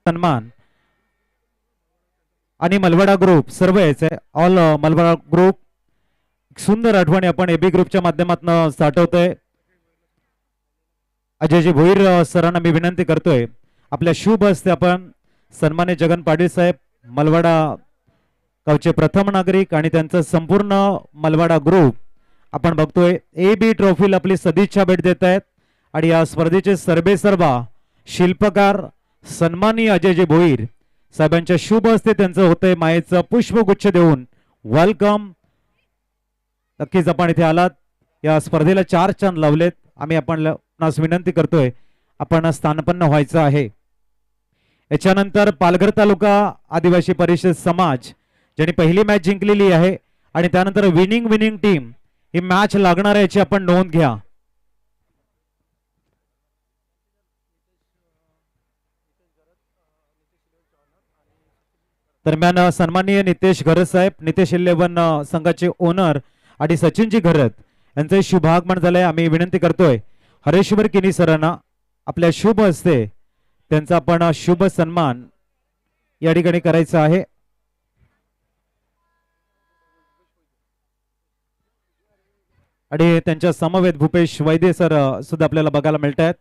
सन्मान आणि मलवाडा ग्रुप सर्व यायचे ऑल मलवाडा ग्रुप सुंदर आठवणी आपण एबी ग्रुपच्या माध्यमातून साठवतोय। अजयजी भोईर सरांना मी विनंती करतोय आपल्या शुभ हस्ते आपण सन्मान्य जगन पाटील साहेब मलवाडा गावचे प्रथम नागरिक आणि त्यांचा संपूर्ण मलवाडा ग्रुप आपण बघतोय ए बी ट्रॉफीला आपली सदिच्छा भेट देत आहेत आणि या स्पर्धेचे सर्वेसर्वा शिल्पकार सन्माननीय अजयजी भोईर साहेबांच्या शुभ हस्ते त्यांचं होतंय मायेचं पुष्पगुच्छ देऊन वेलकम। नक्कीच आपण इथे आलात, या स्पर्धेला 4 चांद लावलेत, आम्ही आपणास विनंती करतोय आपण स्थानपन्न व्हायचं आहे। याच्यानंतर पालघर तालुका आदिवासी परिषद समाज ज्यांनी पहिली मॅच जिंकलेली आहे आणि त्यानंतर विनिंग टीम ही मॅच लागणार आहे याची आपण नोंद घ्या। दरम्यान सन्माननीय नितेश घरत साहेब, नितेश 11 संघाचे ओनर आणि सचिनजी घरत यांचे शुभागमन झालंय। आम्ही विनंती करतोय हरेश्वर किनी सरांना आपल्या शुभ हस्ते त्यांचा आपण शुभ सन्मान या ठिकाणी करायचा आहे। आणि त्यांच्या समवेत भूपेश वैद्य सर सुद्धा आपल्याला बघायला मिळत आहेत।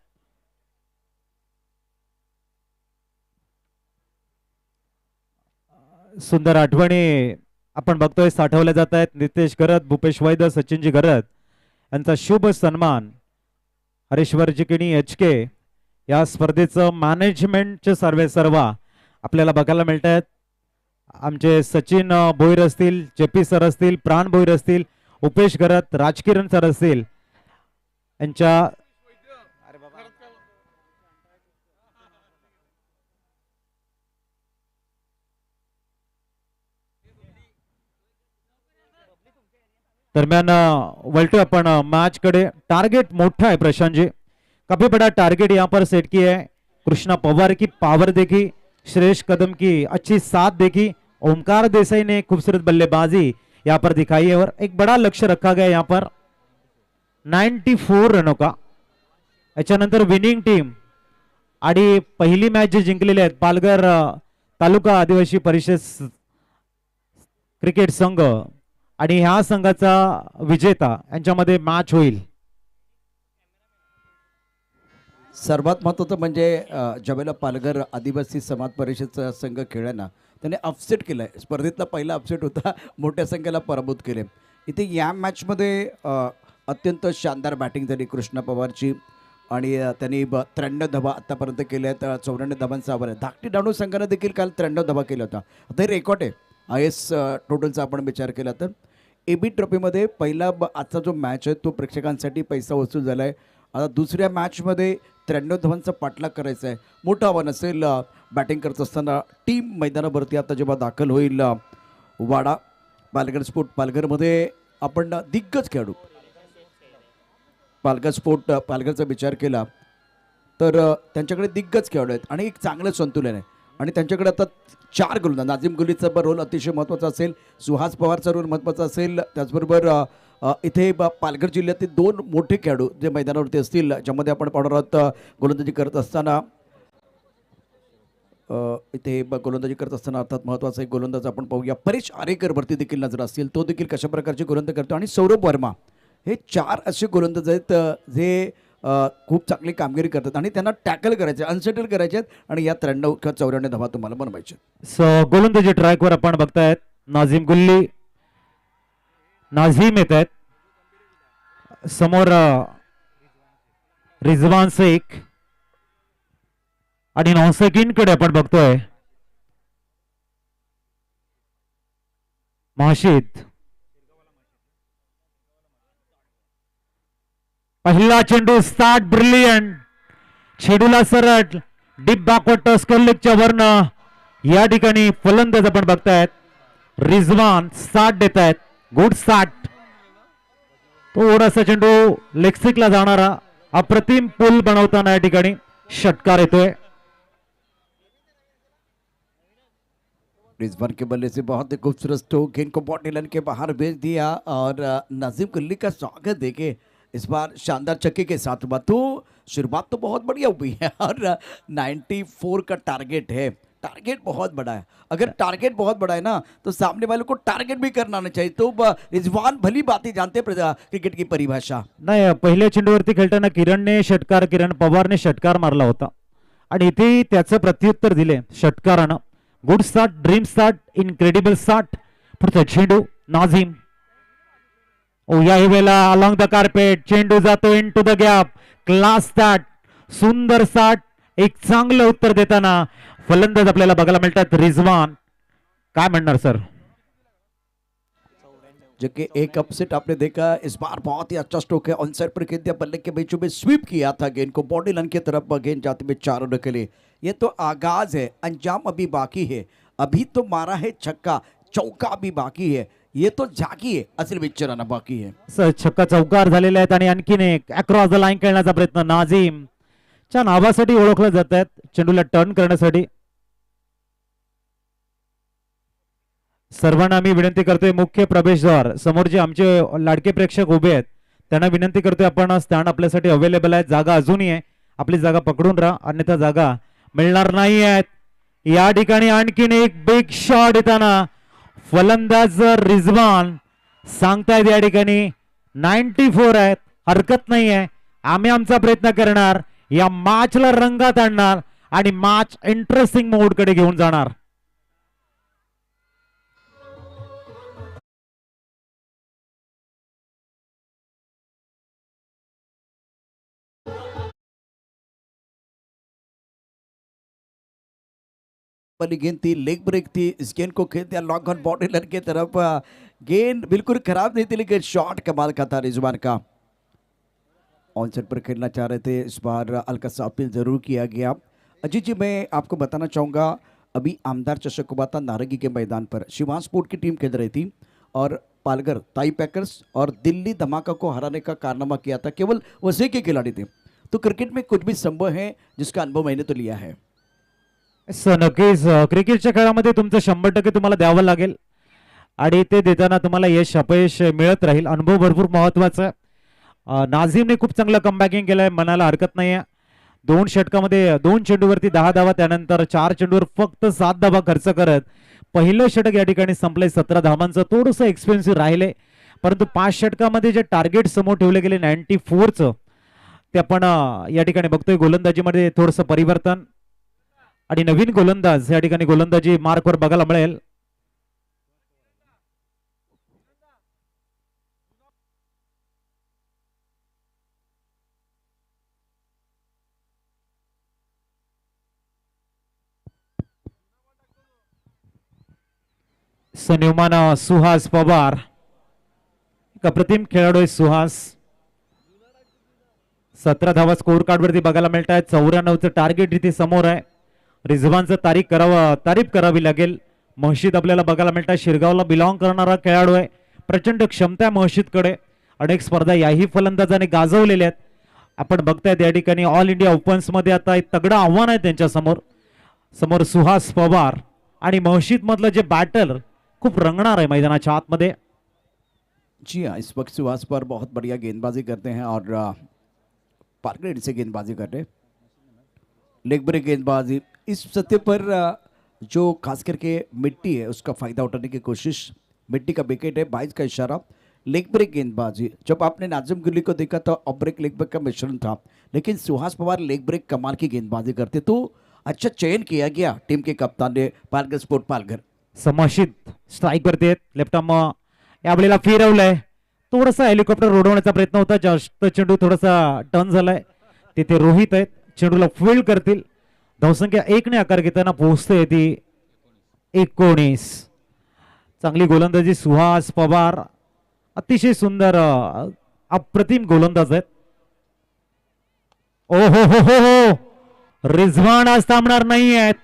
सुंदर आठवणी आपण बघतोय साठवल्या जात आहेत। नितेश घरत, भूपेश वैद्य, सचिनजी घरत यांचा शुभ सन्मान हरेश्वरजी किणी HK या स्पर्धेचं मॅनेजमेंटचे सर्वेसर्वा आपल्याला बघायला मिळत आहेत। आमचे सचिन भोईर असतील, JP सर असतील, प्राण भोईर असतील, उपेश घरत, राजकिरण सर असतील यांच्या दरम्यान वलटो अपन मैच कडे। टारगेट मोटा है प्रशांत जी, काफी बड़ा टारगेट यहाँ पर सेट किया है। कृष्णा पवार की पावर देखी, श्रेष्ठ कदम की अच्छी साथ देखी, ओमकार देसाई ने खूबसूरत बल्लेबाजी यहाँ पर दिखाई है और एक बड़ा लक्ष्य रखा गया यहाँ पर 94 रनों का। याच्यानंतर विनिंग टीम आणि पहिली मॅच जी जिंकलेली आहेत पालघर तालुका आदिवासी परिषद क्रिकेट संघ आणि ह्या संघाचा विजेता यांच्यामध्ये मॅच होईल। सर्वात महत्त्वाचं म्हणजे ज्यावेळेला पालघर आदिवासी समाज परिषदचा संघ खेळला त्याने अपसेट केलाय, स्पर्धेतला पहिला अपसेट होता, मोठ्या संख्येला पराभूत केले। इथे या मॅचमध्ये अत्यंत शानदार बॅटिंग झाली कृष्णा पवारची आणि त्यांनी 93 धावा आतापर्यंत केल्या आहेत। 94 धावांचा आव्हान आहे। धाकटी डाणू संघाने देखील काल 93 धावा केल्या होत्या, आता हे रेकॉर्ड आहे। IS टोटलचा आपण विचार केला तर AB ट्रॉफीमध्ये पहिला आजचा जो मॅच आहे तो प्रेक्षकांसाठी पैसा वसूल झाला आहे। आता दुसऱ्या मॅचमध्ये 93 धावांचा पाठलाग करायचा आहे, मोठं आव्हान असेल। बॅटिंग करत असताना टीम मैदानावरती आता जेव्हा दाखल होईल वाडा पालघर स्पोर्ट पालघरमध्ये आपण दिग्गज खेळाडू पालघर स्पोर्ट पालघरचा विचार केला तर त्यांच्याकडे दिग्गज खेळाडू आहेत आणि एक चांगलं संतुलन आहे आणि त्यांच्याकडे आता 4 गोलंदाज। नाझिम गुलीचा रोल अतिशय महत्त्वाचा असेल, सुहास पवारचा रोल महत्त्वाचा असेल, त्याचबरोबर इथे पालघर जिल्ह्यातील 2 मोठे खेळाडू जे मैदानावरती असतील ज्यामध्ये आपण पाहणार आहोत गोलंदाजी करत असताना इथे गोलंदाजी करत असताना अर्थात महत्त्वाचा एक गोलंदाज आपण पाहूया। परेश आरेकर वरती देखील नजर असतील, तो देखील कशा प्रकारचे गोलंदाज करतो आणि सौरभ वर्मा, हे 4 असे गोलंदाज आहेत जे खूप चांगली कामगिरी करतात आणि त्यांना टॅकल करायचे, अनसेटल करायचे आणि या 93 किंवा 94 धावा तुम्हाला बनवायचे। गोलंदाजी ट्रॅकवर आपण बघतायत नाझीम गुल्ली, नाझीम येत आहेत समोर, रिजवान शेख आणि 9 सेकंडकडे आपण बघतोय महशीद. पहिला चेंडू स्टार्ट ब्रिलियंट, चेंडूला सरळ डीप बॅकवर्ड टॉस लेगच्या वरन या ठिकाणी फलंदाज आपण बघतायत रिजवान स्टार्ट देत आहेत. Good start. थोडासा चेंडू लेगस्टिकला जाणारा अप्रतिम पूल बनवताना या ठिकाणी षटकार येतोय. रिजवान के बल्ले से बहुत ही खूबसूरत स्ट्रोक, गेंद को बॉडी लाइन के बाहर भेज दिया और नाजिम गुल्ली का स्वागत देखे इस बार शानदार छक्के के साथ हुआ। तो शुरुआत तो बहुत बढ़िया हुई है और 94 का टारगेट है। टारगेट बहुत बड़ा है, अगर टारगेट बहुत बड़ा है ना तो सामने वाले को टारगेट भी करना आना चाहिए। तो रिजवान भली बातें जानते हैं क्रिकेट की परिभाषा। नाही, पहिल्या चेंडूवरती खेळताना किरण पवारने षटकार मारला होता आणि इथे त्याचं प्रत्युत्तर दिले षटकारानं. Good start, dream start, incredible start. पुढचा चेंडू नाझीम. या वेळेला अलॉंग द कार्पेट चेंडू जातो into the gap. Class start, सुंदर स्टार्ट. एक चांगलं उत्तर देताना फलंदाज आपल्याला बघायला मिळतात रिजवान. काय म्हणणार सर? जो कि एक अपसेट आपने देखा, इस बार बहुत ही अच्छा स्ट्रोक है, ऑन साइड पर खेल दिया, बल्ले के बीचों में स्वीप किया था गेंद को, बॉडी लाइन की तरफ गेंद जाते हुए 4 रनों के लिए। ये तो आगाज है, अंजाम अभी बाकी है। अभी तो मारा है छक्का, चौका अभी बाकी है, ये तो झाकी आहे, असेल विचारांना बाकी आहे। छक्का चौकार झालेले आहेत आणि आणखीन एक अक्रॉस द लाईन खेळण्याचा प्रयत्न नाझीम च्या नावासाठी ओळखले जात आहेत चेंडूला टर्न करण्यासाठी। सर्वांना मी विनंती करतोय मुख्य प्रवेशद्वार समोर जे आमचे लाडके प्रेक्षक उभे आहेत त्यांना विनंती करतोय आपण स्टँड आपल्यासाठी अवेलेबल आहे, जागा अजूनही आहे, आपली जागा पकडून राहा अन्यथा जागा मिळणार नाही आहेत। या ठिकाणी आणखीन एक बिग शॉट येताना फलंदाज रिजवान सांगतायत या ठिकाणी 94 आहेत, हरकत नाही आहे, आम्ही आमचा प्रयत्न करणार, या मॅचला रंगात आणणार आणि मॅच इंटरेस्टिंग मोड कडे घेऊन जाणार। वाली गेंद थी, लेग ब्रेक थी, इस गेंद को खेल दिया लॉन्ग ऑन बॉडी लाइन की तरफ। गेंद बिल्कुल खराब नहीं थी लेकिन शॉट कमाल का था रिजवान का। ऑन साइड पर खेलना चाह रहे थे, इस बार हल्का सा अपील जरूर किया गया। अजीत जी, मैं आपको बताना चाहूँगा अभी आमदार चषक हुआ था नारंगी के मैदान पर, शिवान स्पोर्ट की टीम खेल रही थी और पालघर ताई पैकर्स और दिल्ली धमाका को हराने का कारनामा किया था, केवल वैसे के खिलाड़ी थे। तो क्रिकेट में कुछ भी संभव है जिसका अनुभव मैंने तो लिया है। नक्कीच क्रिकेटच्या खेळामध्ये तुमचं 100% तुम्हाला द्यावं लागेल आणि ते देताना तुम्हाला यश अपयश मिळत राहील, अनुभव भरपूर महत्वाचा आहे। नाझीमने खूप चांगलं कमबॅकिंग केलंय, म्हणायला हरकत नाहीये। 2 षटकामध्ये 2 चेंडूवरती 10 धावा, त्यानंतर 4 चेंडूवर फक्त 7 धावा खर्च करत पहिलं षटक या ठिकाणी संपलंय 17 धावांचं, थोडंसं एक्सपेन्सिव्ह राहिले, परंतु 5 षटकामध्ये जे टार्गेट समोर ठेवले गेले 94चं ते आपण या ठिकाणी बघतोय। गोलंदाजीमध्ये थोडंसं परिवर्तन आणि नवीन गोलंदाज या ठिकाणी गोलंदाजी मार्कवर बघायला मिळेल। सन्मान सुहास पवार, एक अप्रतिम खेळाडू आहे सुहास। 17 धावा स्कोर कार्ड वरती बघायला मिळत आहेत, 94चं टार्गेट इथे समोर आहे। रिजवानचं तारीफ करावी लागेल। महशीद आपल्याला बघायला मिळतात, शिरगावला बिलॉंग करणारा खेळाडू आहे, प्रचंड क्षमता आहे महशीदकडे, अनेक स्पर्धा याही फलंदाजाने गाजवलेल्या आहेत। आपण बघतायत या ठिकाणी ऑल इंडिया ओपन्स मध्ये आता एक तगडं आव्हान आहे त्यांच्या समोर सुहास पवार आणि महशीद मधलं जे बॅटल खूप रंगणार आहे मैदानाच्या आतमध्ये। जी हाँ, इस वक्त सुहास पर बहुत बढ़िया गेंदबाजी करते हैं और पार्करेड से गेंदबाजी कर रहे, लेग ब्रेक गेंदबाजी इस सतह पर जो खास करके मिट्टी है उसका फ़ायदा उठाने की कोशिश। मिट्टी का विकेट है, 22 का इशारा, लेग ब्रेक गेंदबाजी। जब आपने नाजिम गुल्ली को देखा तो ऑफ ब्रेक लेग ब्रेक का मिश्रण था, लेकिन सुहास पवार लेग ब्रेक कमाल की गेंदबाजी करते, तो अच्छा चयन किया गया टीम के कप्तान ने पालघर स्पोर्ट पालघर। समशीत स्ट्राईक करते लेफ्ट आर्म यावेळेला फिरवलंय थोडासा हेलिकॉप्टर उडवण्याचा प्रयत्न होता जास्त चेंडू थोडासा टर्न झालाय तिथे रोहित आहेत चेंडूला फील्ड करतील धावसंख्या 1 ने आकार घेताना पोहोचते ती 19 चांगली गोलंदाजी सुहास पवार अतिशय सुंदर अप्रतिम गोलंदाज आहेत ओ हो रिझवान आज थांबणार नाही आहेत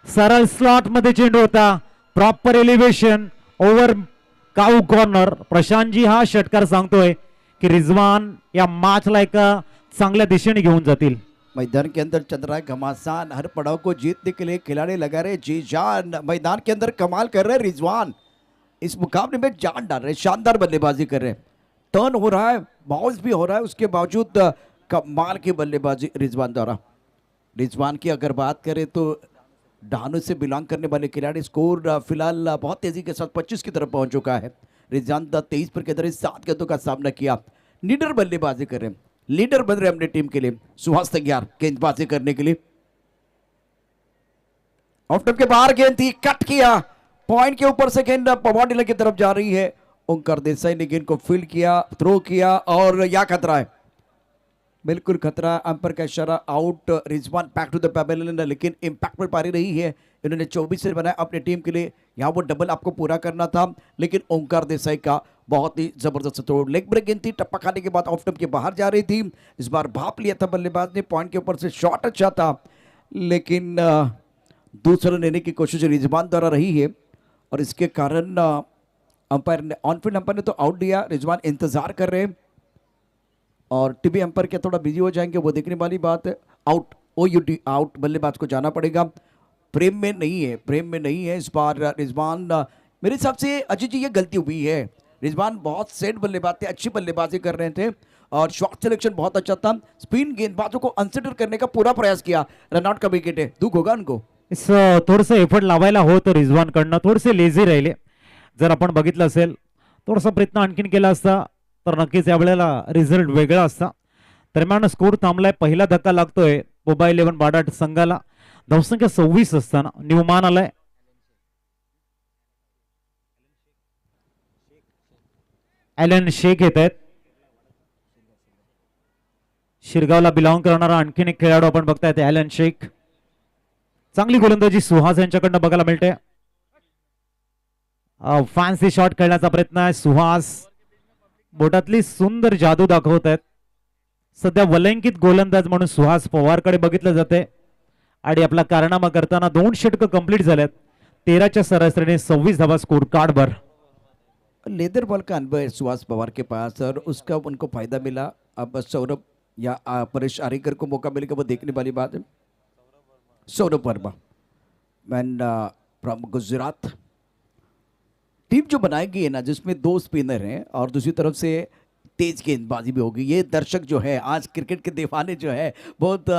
सरळ स्लॉट मध्ये चेंडू होता प्रॉपर एलिव्हेशन ओव्हर काऊ कॉर्नर प्रशांतजी हा षटकार सांगतोय की रिझवान या मॅचला एका चांगल्या दिशेने घेऊन जातील मैदान के अंदर चल रहा है घमासान हर पड़ाव को जीतने के लिए खिलाड़ी लगा रहे जी जान मैदान के अंदर कमाल कर रहे रिजवान इस मुकाबले में जान डाल रहे शानदार बल्लेबाजी कर रहे टर्न हो रहा है बाउंस भी हो रहा है उसके बावजूद कमाल की बल्लेबाजी रिजवान द्वारा रिजवान की अगर बात करें तो डानू से बिलोंग करने वाले खिलाड़ी स्कोर फिलहाल बहुत तेजी के साथ 25 की तरफ पहुंच चुका है रिजवान 23 पर के अंदर 7 गेंदों का सामना किया लीडर बल्लेबाजी कर रहे हैं लीडर बन रहे अपने टीम के लिए सुहास तैयार गेंदबाजी करने के लिए ऑफ टॉप के बाहर गेंद थी कट किया पॉइंट के ऊपर से गेंद पवार की तरफ जा रही है ओंकार देसाई ने गेंद को फील्ड किया थ्रो किया और या खतरा है बिल्कुल खतरा अंपायर का इशारा out Rizwan back to the pavilion लेकिन इंपैक्ट पर पारी रही है इन्होंने 24 रन बनाया अपनी टीम के लिए यहाँ वो डबल आपको पूरा करना था लेकिन ओंकार देसाई का बहुत ही जबरदस्त थ्रो लेग ब्रेक गेंद थी टप्पा खाने के बाद ऑफ टॉप के बाहर जा रही थी इस बार भाप लिया था बल्लेबाज ने पॉइंट के ऊपर से शॉट अच्छा था लेकिन दूसरा लेने की कोशिश रिजवान द्वारा रही है और इसके कारण अंपायर ने ऑन फील्ड अंपायर ने तो आउट दिया रिजवान इंतजार कर रहे हैं और टीवी अंपायर के थोड़ा बिजी हो जाएंगे वो देखने वाली बात है आउट OUT आउट बल्लेबाज को जाना पड़ेगा प्रेम में नहीं है इस बार रिजवान मेरे हिसाब से अजय जी ये गलती हुई है रिजवान बहुत सेट बल्लेबाज थे अच्छी बल्लेबाजी कर रहे थे और शॉट सिलेक्शन बहुत अच्छा था स्पिन गेंदबाजों को अनसेटल करने का पूरा प्रयास किया रनआउट का विकेट है दुख होगा उनको इस थोडंसं एफर्ट लावायला होतं रिझवान कडनं थोडेसे लेझी राहिले जर आपण बघितलं असेल थोडासा प्रयत्न आणखीन केला असता तर नक्कीच यावेळेला रिझल्ट वेगळा असता दरम्यान स्कोर थांबलाय पहिला धक्का लागतोय मुंबई 11 बाडाट संघाला धावसंख्या 26 असताना न्यूमान आलाय ॲलन शेख येत आहेत शिरगावला बिलॉंग करणारा आणखीन एक खेळाडू आपण बघतायत ॲलन शेख चांगली गोलंदाजी सुहास यांच्याकडनं बघायला मिळते फॅन्सी शॉट खेळण्याचा प्रयत्न आहे सुहास बोटातली सुंदर जादू दाखवत आहेत सध्या वलंकित गोलंदाज म्हणून सुहास पवारकडे बघितलं जाते आणि आपला कारनामा करताना 2 षटकं कंप्लीट झाल्यात 13च्या सरासरीने 26 धावा स्कोर कार्ड बर लेदर बॉल का अनुभव है सुहास पवार के पास और उसका उनको फायदा मिला अब सौरभ या परेश आरेकर को मौका मिलेगा वो देखने वाली बात है Saurabh Verma man from Gujarat team जो बनाएगी है ना जिसमें 2 स्पिनर हैं और दूसरी तरफ से तेज गेंदबाजी भी होगी ये दर्शक जो है आज क्रिकेट के दीवाने जो है बहुत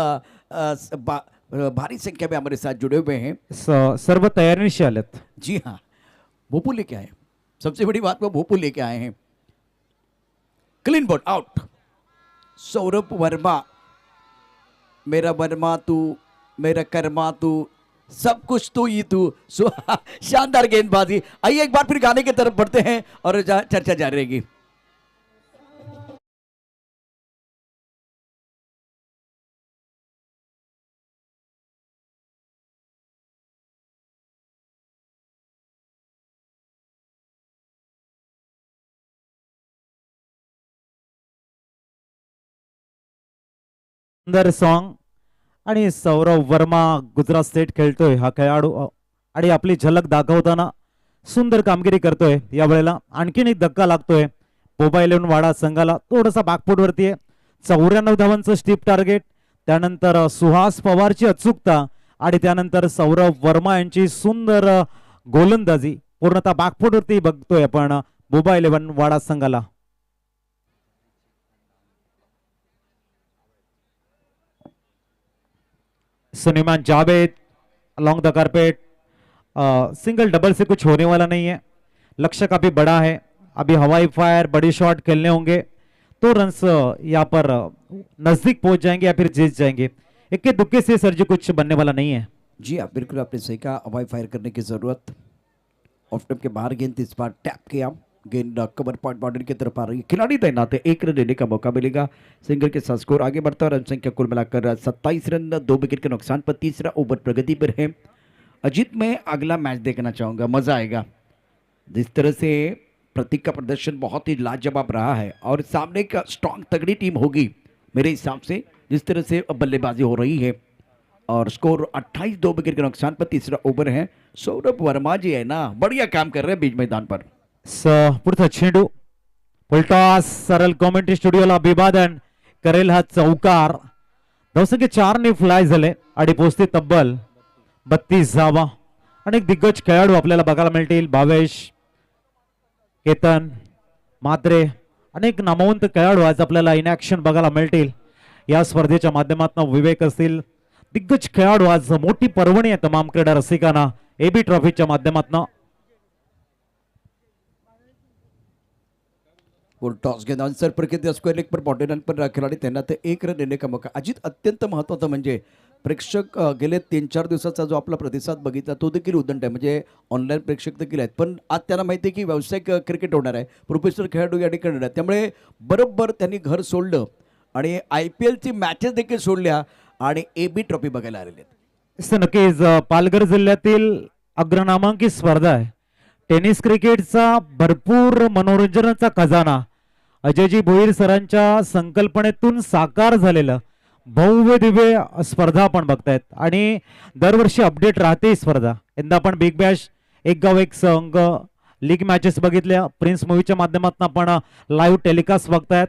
भारी संख्या में हमारे साथ जुड़े हुए हैं सर्व तयारीनिशी आलेत जी हाँ भोपू लेके आए सबसे बड़ी बात वो भोपू लेके आए हैं clean ball out Saurabh Verma मेरा वर्मा तू मेरा कर्मा तू सब कुछ तू ही तू शानदार गेंदबाजी आइए एक बार फिर गाने की तरफ बढ़ते हैं और चर्चा जारी रहेगी सुंदर सॉन्ग आणि सौरभ वर्मा गुजरात स्टेट खेळतोय हा खेळाडू आणि आपली झलक दाखवताना सुंदर कामगिरी करतोय यावेळेला आणखीन एक धक्का लागतोय मोबाईल 11 वाडा संघाला थोडासा बॅकफूट वरती आहे 94 धावांचं स्टीप टार्गेट त्यानंतर सुहास पवारची अचूकता आणि त्यानंतर सौरभ वर्मा यांची सुंदर गोलंदाजी पूर्णतः बॅकफूट वरती बघतोय आपण मोबाईल 11 वाडा संघाला सुनिमान Javed along the carpet single double से कुछ होने वाला नहीं है लक्ष्य काफी बड़ा है अभी हवाई फायर बड़ी शॉट खेलने होंगे तो रन्स यहाँ पर नजदीक पहुंच जाएंगे या फिर जीत जाएंगे इक्के दुक्के से सर जी कुछ बनने वाला नहीं है जी हाँ बिल्कुल आपने सही कहा हवाई फायर करने की जरूरत ऑफ स्टंप के बाहर गेंद इस बार टैप किया, गेंद कवर पॉइंट बाउंड्री की तरफ आ रही है, खिलाड़ी तैनात है, 1 रन लेने का मौका मिलेगा। सिंगल के साथ स्कोर आगे बढ़ता है, रन संख्या कुल मिलाकर 27 रन, 2 विकेट के नुकसान पर। तीसरा ओवर प्रगति पर है। अजीत, मैं अगला मैच देखना चाहूंगा, मजा आएगा। जिस तरह से प्रतीक का प्रदर्शन बहुत ही लाजवाब रहा है और सामने का स्ट्रांग तगड़ी टीम होगी मेरे हिसाब से, जिस तरह से बल्लेबाजी हो रही है। और स्कोर 28, 2 विकेट के नुकसान पर। तीसरा ओवर है। सौरभ वर्मा जी है ना, बढ़िया काम कर रहे हैं बीच मैदान पर। पुढचा चेंडू फुलटॉस, सरळ कॉमेंट्री स्टुडिओला अभिवादन करेल हा चौकार। धावसंख्या 4 ने फ्लाय झाले आणि पोहोचते तब्बल 32 धावा। अनेक दिग्गज खेळाडू आपल्याला बघायला मिळतील, भावेश, केतन, मात्रे, अनेक नामवंत खेळाडू आज आपल्याला इन ऍक्शन बघायला मिळतील या स्पर्धेच्या माध्यमातून। विवेक असतील, दिग्गज खेळाडू, आज मोठी पर्वणी आहे तमाम क्रीडा रसिकांना एबी ट्रॉफीच्या माध्यमातून। टॉस गेंद आंसर पर किती स्क्वेअर लेग पर बॉडी रन पर खिलाडी त्यांना ते 1 रन देणे का मौका। अजित, अत्यंत महत्त्वाचं म्हणजे प्रेक्षक गेले 3-4 दिवसाचा जो आपला प्रतिसाद बघितला तो देखील उदंड आहे, म्हणजे ऑनलाईन प्रेक्षक देखील आहेत, पण आज त्यांना माहिती आहे की व्यावसायिक क्रिकेट होणार आहे, प्रोफेशनल खेळाडू या ठिकाणी आहेत, त्यामुळे बरोबर त्यांनी घर सोडलं आणि IPLची मॅचेस देखील सोडल्या आणि एबी ट्रॉफी बघायला आलेले आहेत। नक्कीच पालघर जिल्ह्यातील अग्रनामांकित स्पर्धा आहे। टेनिस क्रिकेटचा भरपूर मनोरंजनाचा खजाना अजयजी भोईर सरांच्या संकल्पनेतून साकार झालेलं भव्य दिव्य स्पर्धा आपण बघतायत आणि दरवर्षी अपडेट राहते स्पर्धा। यंदा आपण बिग बॅश, एक गाव एक संघ लीग मॅचेस बघितल्या, प्रिन्स मूवीच्या माध्यमातून आपण लाईव्ह टेलिकास्ट बघतायत।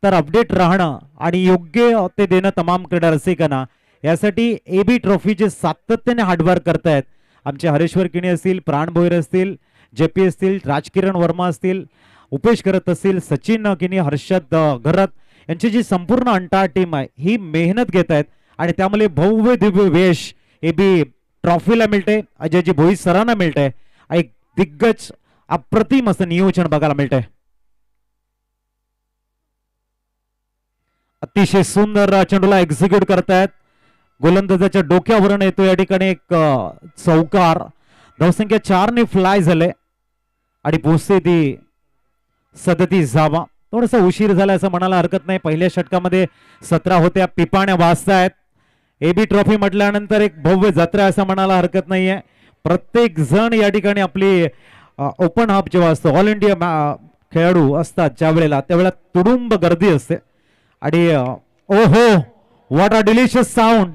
तर अपडेट राहणं आणि योग्य ते देणं तमाम क्रीडा रसिकांना, यासाठी एबी ट्रॉफीचे सातत्याने हार्डवर्क करतायत आमचे हरेश्वर किणी असतील, प्राण भोईर असतील, JP असतील, राजकिरण वर्मा असतील, उपेश करत असतील, सचिन किनी, हर्षद घरत यांची जी संपूर्ण अंटाळ टीम आहे ही मेहनत घेत आहेत आणि त्यामुळे भव्य दिव्य यश एबी ट्रॉफीला मिळते, अजयजी भोईर सरांना मिळते। एक दिग्गज अप्रतिम असं नियोजन बघायला मिळतंय। अतिशय सुंदर चेंडूला एक्झिक्यूट करतायत, गोलंदाजाच्या डोक्यावरून येतो या ठिकाणी एक चौकार। धावसंख्या 4 ने फ्लाय झाले आणि पोहोचते ती 37 धावा। थोडासा उशीर झाला असं म्हणायला हरकत नाही, पहिल्या षटकामध्ये 17 होत्या, पिपाण्या वाजतायत। एबी ट्रॉफी म्हटल्यानंतर एक भव्य जत्रा असं म्हणायला हरकत नाहीये। प्रत्येक जण या ठिकाणी आपली ओपन हाफ जेव्हा असतो, ऑल इंडिया खेळाडू असतात त्यावेळेला तुडुंब गर्दी असते आणि ओहो व्हॉट अ डिलिशियस साऊंड,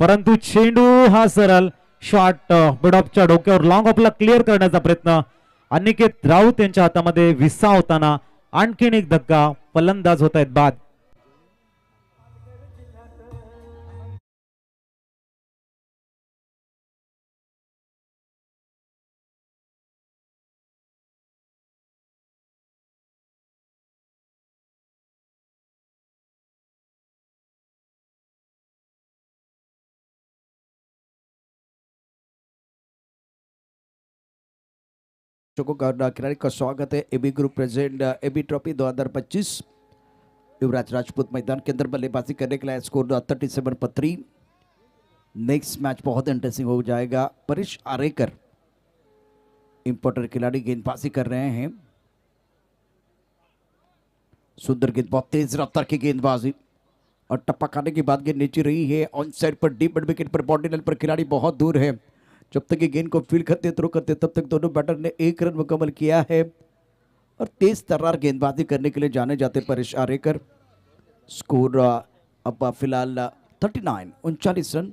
परंतु चेंडू हा सरळ शॉट मिडऑफच्या डोक्यावर लॉंग ऑफला क्लिअर करण्याचा प्रयत्न अनिकेत राऊत यांच्या हातामध्ये विसावताना आणखीन एक धक्का, फलंदाज होत आहेत बाद। खिलाड़ी का स्वागत है AB group present AB trophy 2025। Yuvraj Rajput मैदान के अंदर बल्लेबाजी करने के लिए, स्कोर 37 पर 3। नेक्स्ट मैच बहुत इंटरेस्टिंग हो जाएगा। परेश आरेकर इंपोर्टर खिलाड़ी गेंदबाजी कर रहे हैं, सुंदर गेंद, बहुत तेज रफ्तार की गेंदबाजी और टप्पा खाने की बात गेंद नीचे रही है ऑन साइड पर, डीप मिड विकेट पर, बॉडी लाइन पर खिलाड़ी बहुत दूर है। जब तक ये गेंद को फील करते थ्रो करते तब तक दोनों बैटर ने 1 रन मुकम्मल किया है और तेज तर्रार गेंदबाजी करने के लिए जाने जाते परेश आरेकर। स्कोर अब फिलहाल 39 रन।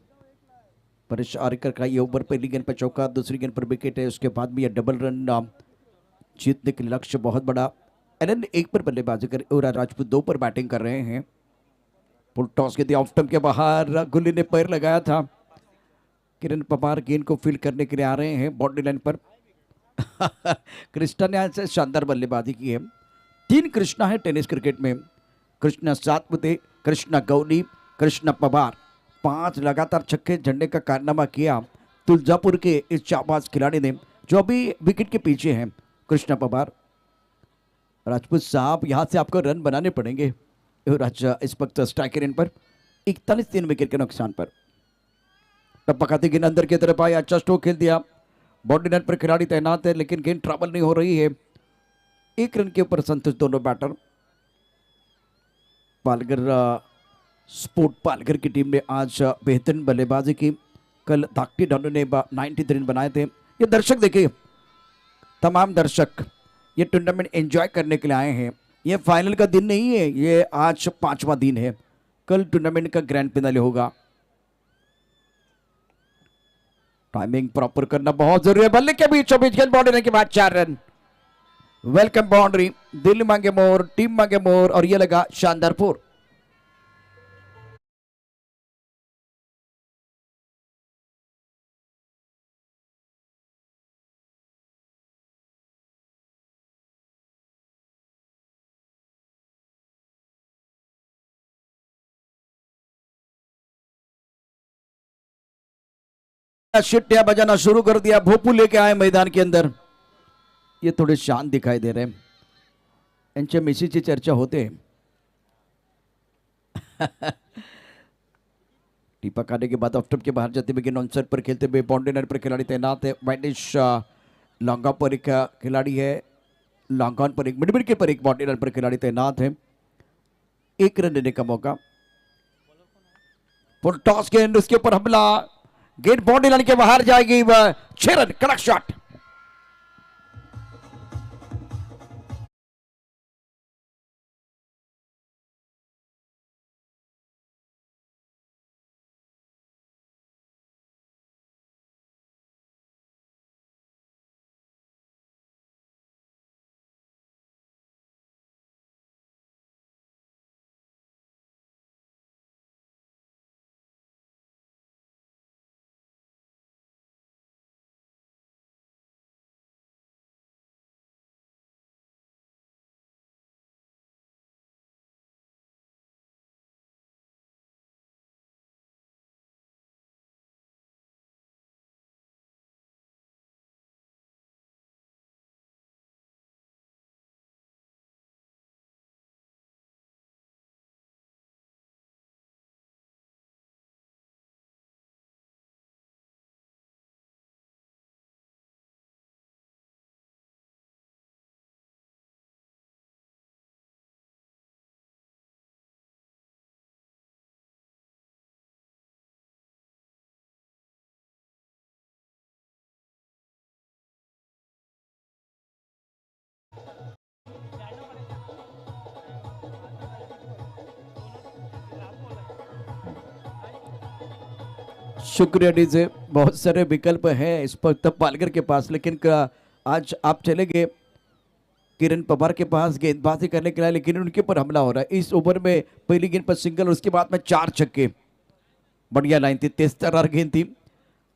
परेश आरेकर का ये ओवर पहली गेंद पर चौका, दूसरी गेंद पर विकेट है, उसके बाद भी ये डबल रन जीतने के लक्ष्य बहुत बड़ा। एलन 1 पर बल्लेबाजी कर, युवराज राजपूत 2 पर बैटिंग कर रहे हैं। फुल टॉस के दिया, ऑफ स्टंप के बाहर गुल्ली ने पैर लगाया था। किरण पवार गेंद को फील्ड करने के लिए आ रहे हैं बॉडी लाइन पर। कृष्णा ने आज से शानदार बल्लेबाजी की है। 3 कृष्णा है टेनिस क्रिकेट में, कृष्णा सातपुते, कृष्णा गौली, कृष्णा पवार। 5 लगातार छक्के झंडे का कारनामा किया तुलजापुर के इस शाबाज खिलाड़ी ने, जो अभी विकेट के पीछे हैं। कृष्णा पवार, राजपूत साहब यहाँ से आपको रन बनाने पड़ेंगे। युवराज इस वक्त स्ट्राइकर इन पर 41 विकेट के नुकसान पर। टप्पा खाते गेंद अंदर की तरफ आई, अच्छा स्ट्रोक खेल दिया, बॉडी लाइन पर खिलाड़ी तैनात है लेकिन गेंद ट्रबल नहीं हो रही है। 1 रन के ऊपर संतुष्ट दोनों बैटर। पालघर स्पोर्ट पालघर की टीम ने आज बेहतरीन बल्लेबाजी की। कल धाकटी डानू ने 93 रन बनाए थे। ये दर्शक देखिए, तमाम दर्शक ये टूर्नामेंट एंजॉय करने के लिए आए हैं। ये फाइनल का दिन नहीं है, ये आज 5वां दिन है। कल टूर्नामेंट का ग्रैंड फिनाले होगा। टाइमिंग प्रॉपर करना बहुत जरूरी है। बल्ले के बीचों बीच गेंद बाउंड्री के बाद 4 रन। Welcome boundary. दिल मांगे मोर, टीम मांगे मोर और ये लगा शानदार 4। शिट्टियां बजाना शुरू कर दिया। भोपू लेके आए मैदान के अंदर। ये थोड़े शांत दिखाई दे रहे हैं। यांच्या मेसीची चर्चा होते। टीपा खाने के बाद ऑफ स्टंप के बाहर जाते हुए नॉन साइड पर खेलते हुए बाउंड्री लाइन पर खिलाड़ी तैनात है। वाइडिश लॉन्ग ऑन पर एक खिलाड़ी है। लॉन्ग ऑन पर एक मिड विकेट पर एक बाउंड्री लाइन पर खिलाड़ी तैनात है। 1 रन लेने का मौका। फुल टॉस गेंद, उसके ऊपर हमला। गेंद बाउंड्री लाइन के बाहर जाएगी। 6 रन, कड़क शॉट। शुक्रिया डीजे। बहुत सारे विकल्प हैं इस वक्त पालघर के पास, लेकिन आज आप चले गए किरण पवार के पास गेंदबाजी करने के लिए, लेकिन उनके ऊपर हमला हो रहा है। इस ओवर में पहली गेंद पर सिंगल, उसके बाद में 4 छक्के। बढ़िया लाइन थी, तेज तर्रार गेंद थी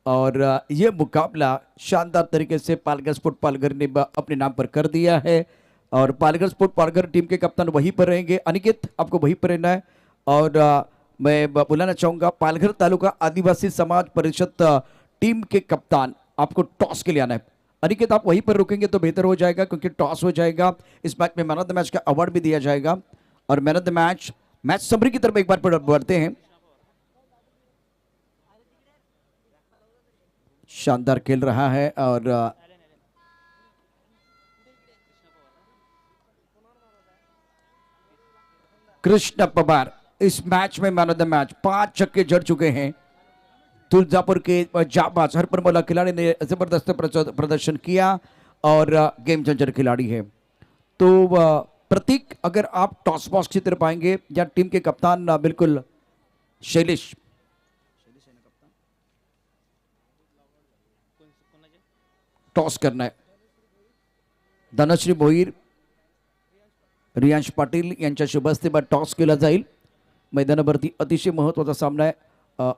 और ये मुकाबला शानदार तरीके से पालघर स्पोर्ट पालघर ने अपने नाम पर कर दिया है। और पालघर स्पोर्ट पालघर टीम के कप्तान वहीं पर रहेंगे। अनिकेत, आपको वहीं पर रहना है। और मैं बुलाना चाहूंगा पालघर तालुका आदिवासी समाज परिषद टीम के कप्तान, आपको टॉस के लिए आना है। अनिकेत, आप वहीं पर रुकेंगे तो बेहतर हो जाएगा, क्योंकि टॉस हो जाएगा। इस मैच में मैन ऑफ द मैच का अवार्ड भी दिया जाएगा। और man of the match summary की तरफ एक बार बढ़ते हैं। शानदार खेल रहा है और कृष्ण पवार इस मैच में मैन ऑफ द मैच। 5 छक्के जड़ चुके हैं। तुलजापुर के जाबाज हरपरमौला खिलाड़ी ने जबरदस्त प्रदर्शन किया और गेम चेंजर खिलाड़ी है। तो प्रतीक, अगर आप टॉस बॉक्स की तरफ आएंगे, या टीम के कप्तान बिल्कुल शैलेश, टॉस करना है। धनश्री भोईर, रियांश पाटील यांच्या शुभ हस्ते टॉस केला जाईल। मैदानावरती अतिशय महत्त्वाचा सामना आहे।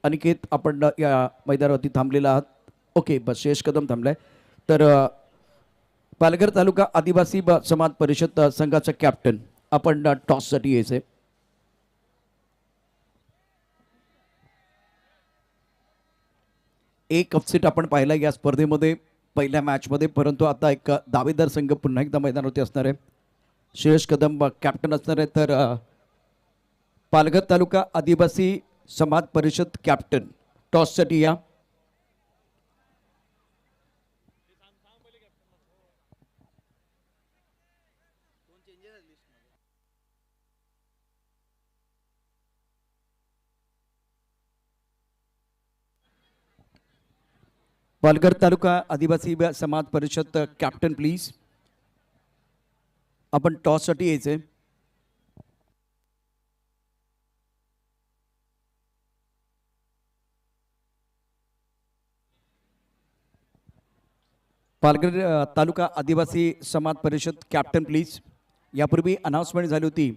अनिकेत आपण या मैदानावरती थांबलेला आहात। ओके, बस शेष कदम थांबलाय। तर पालघर तालुका आदिवासी समाज परिषद संघाचा कॅप्टन, आपण टॉससाठी यायचे। एक अपसेट आपण पाहिला या स्पर्धेमध्ये पहिल्या मॅचमध्ये, परंतु आता एक दावेदार संघ पुन्हा एकदा मैदानावरती असणार आहे। श्रेयस कदम कॅप्टन असणार आहे। तर पालघर तालुका आदिवासी समाज परिषद कॅप्टन टॉससाठी या। पालघर तालुका आदिवासी समाज परिषद कॅप्टन प्लीज. आपण टॉससाठी यायचंय. पालघर तालुका आदिवासी समाज परिषद कॅप्टन प्लीज. यापूर्वी अनाउन्समेंट झाली होती.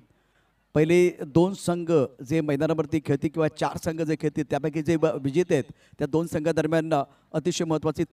पहिले 2 संघ जे मैदानावरती खेळतील किंवा 4 संघ जे खेळतील त्यापैकी जे विजेते आहेत त्या 2 संघादरम्यान अतिशय महत्त्वाची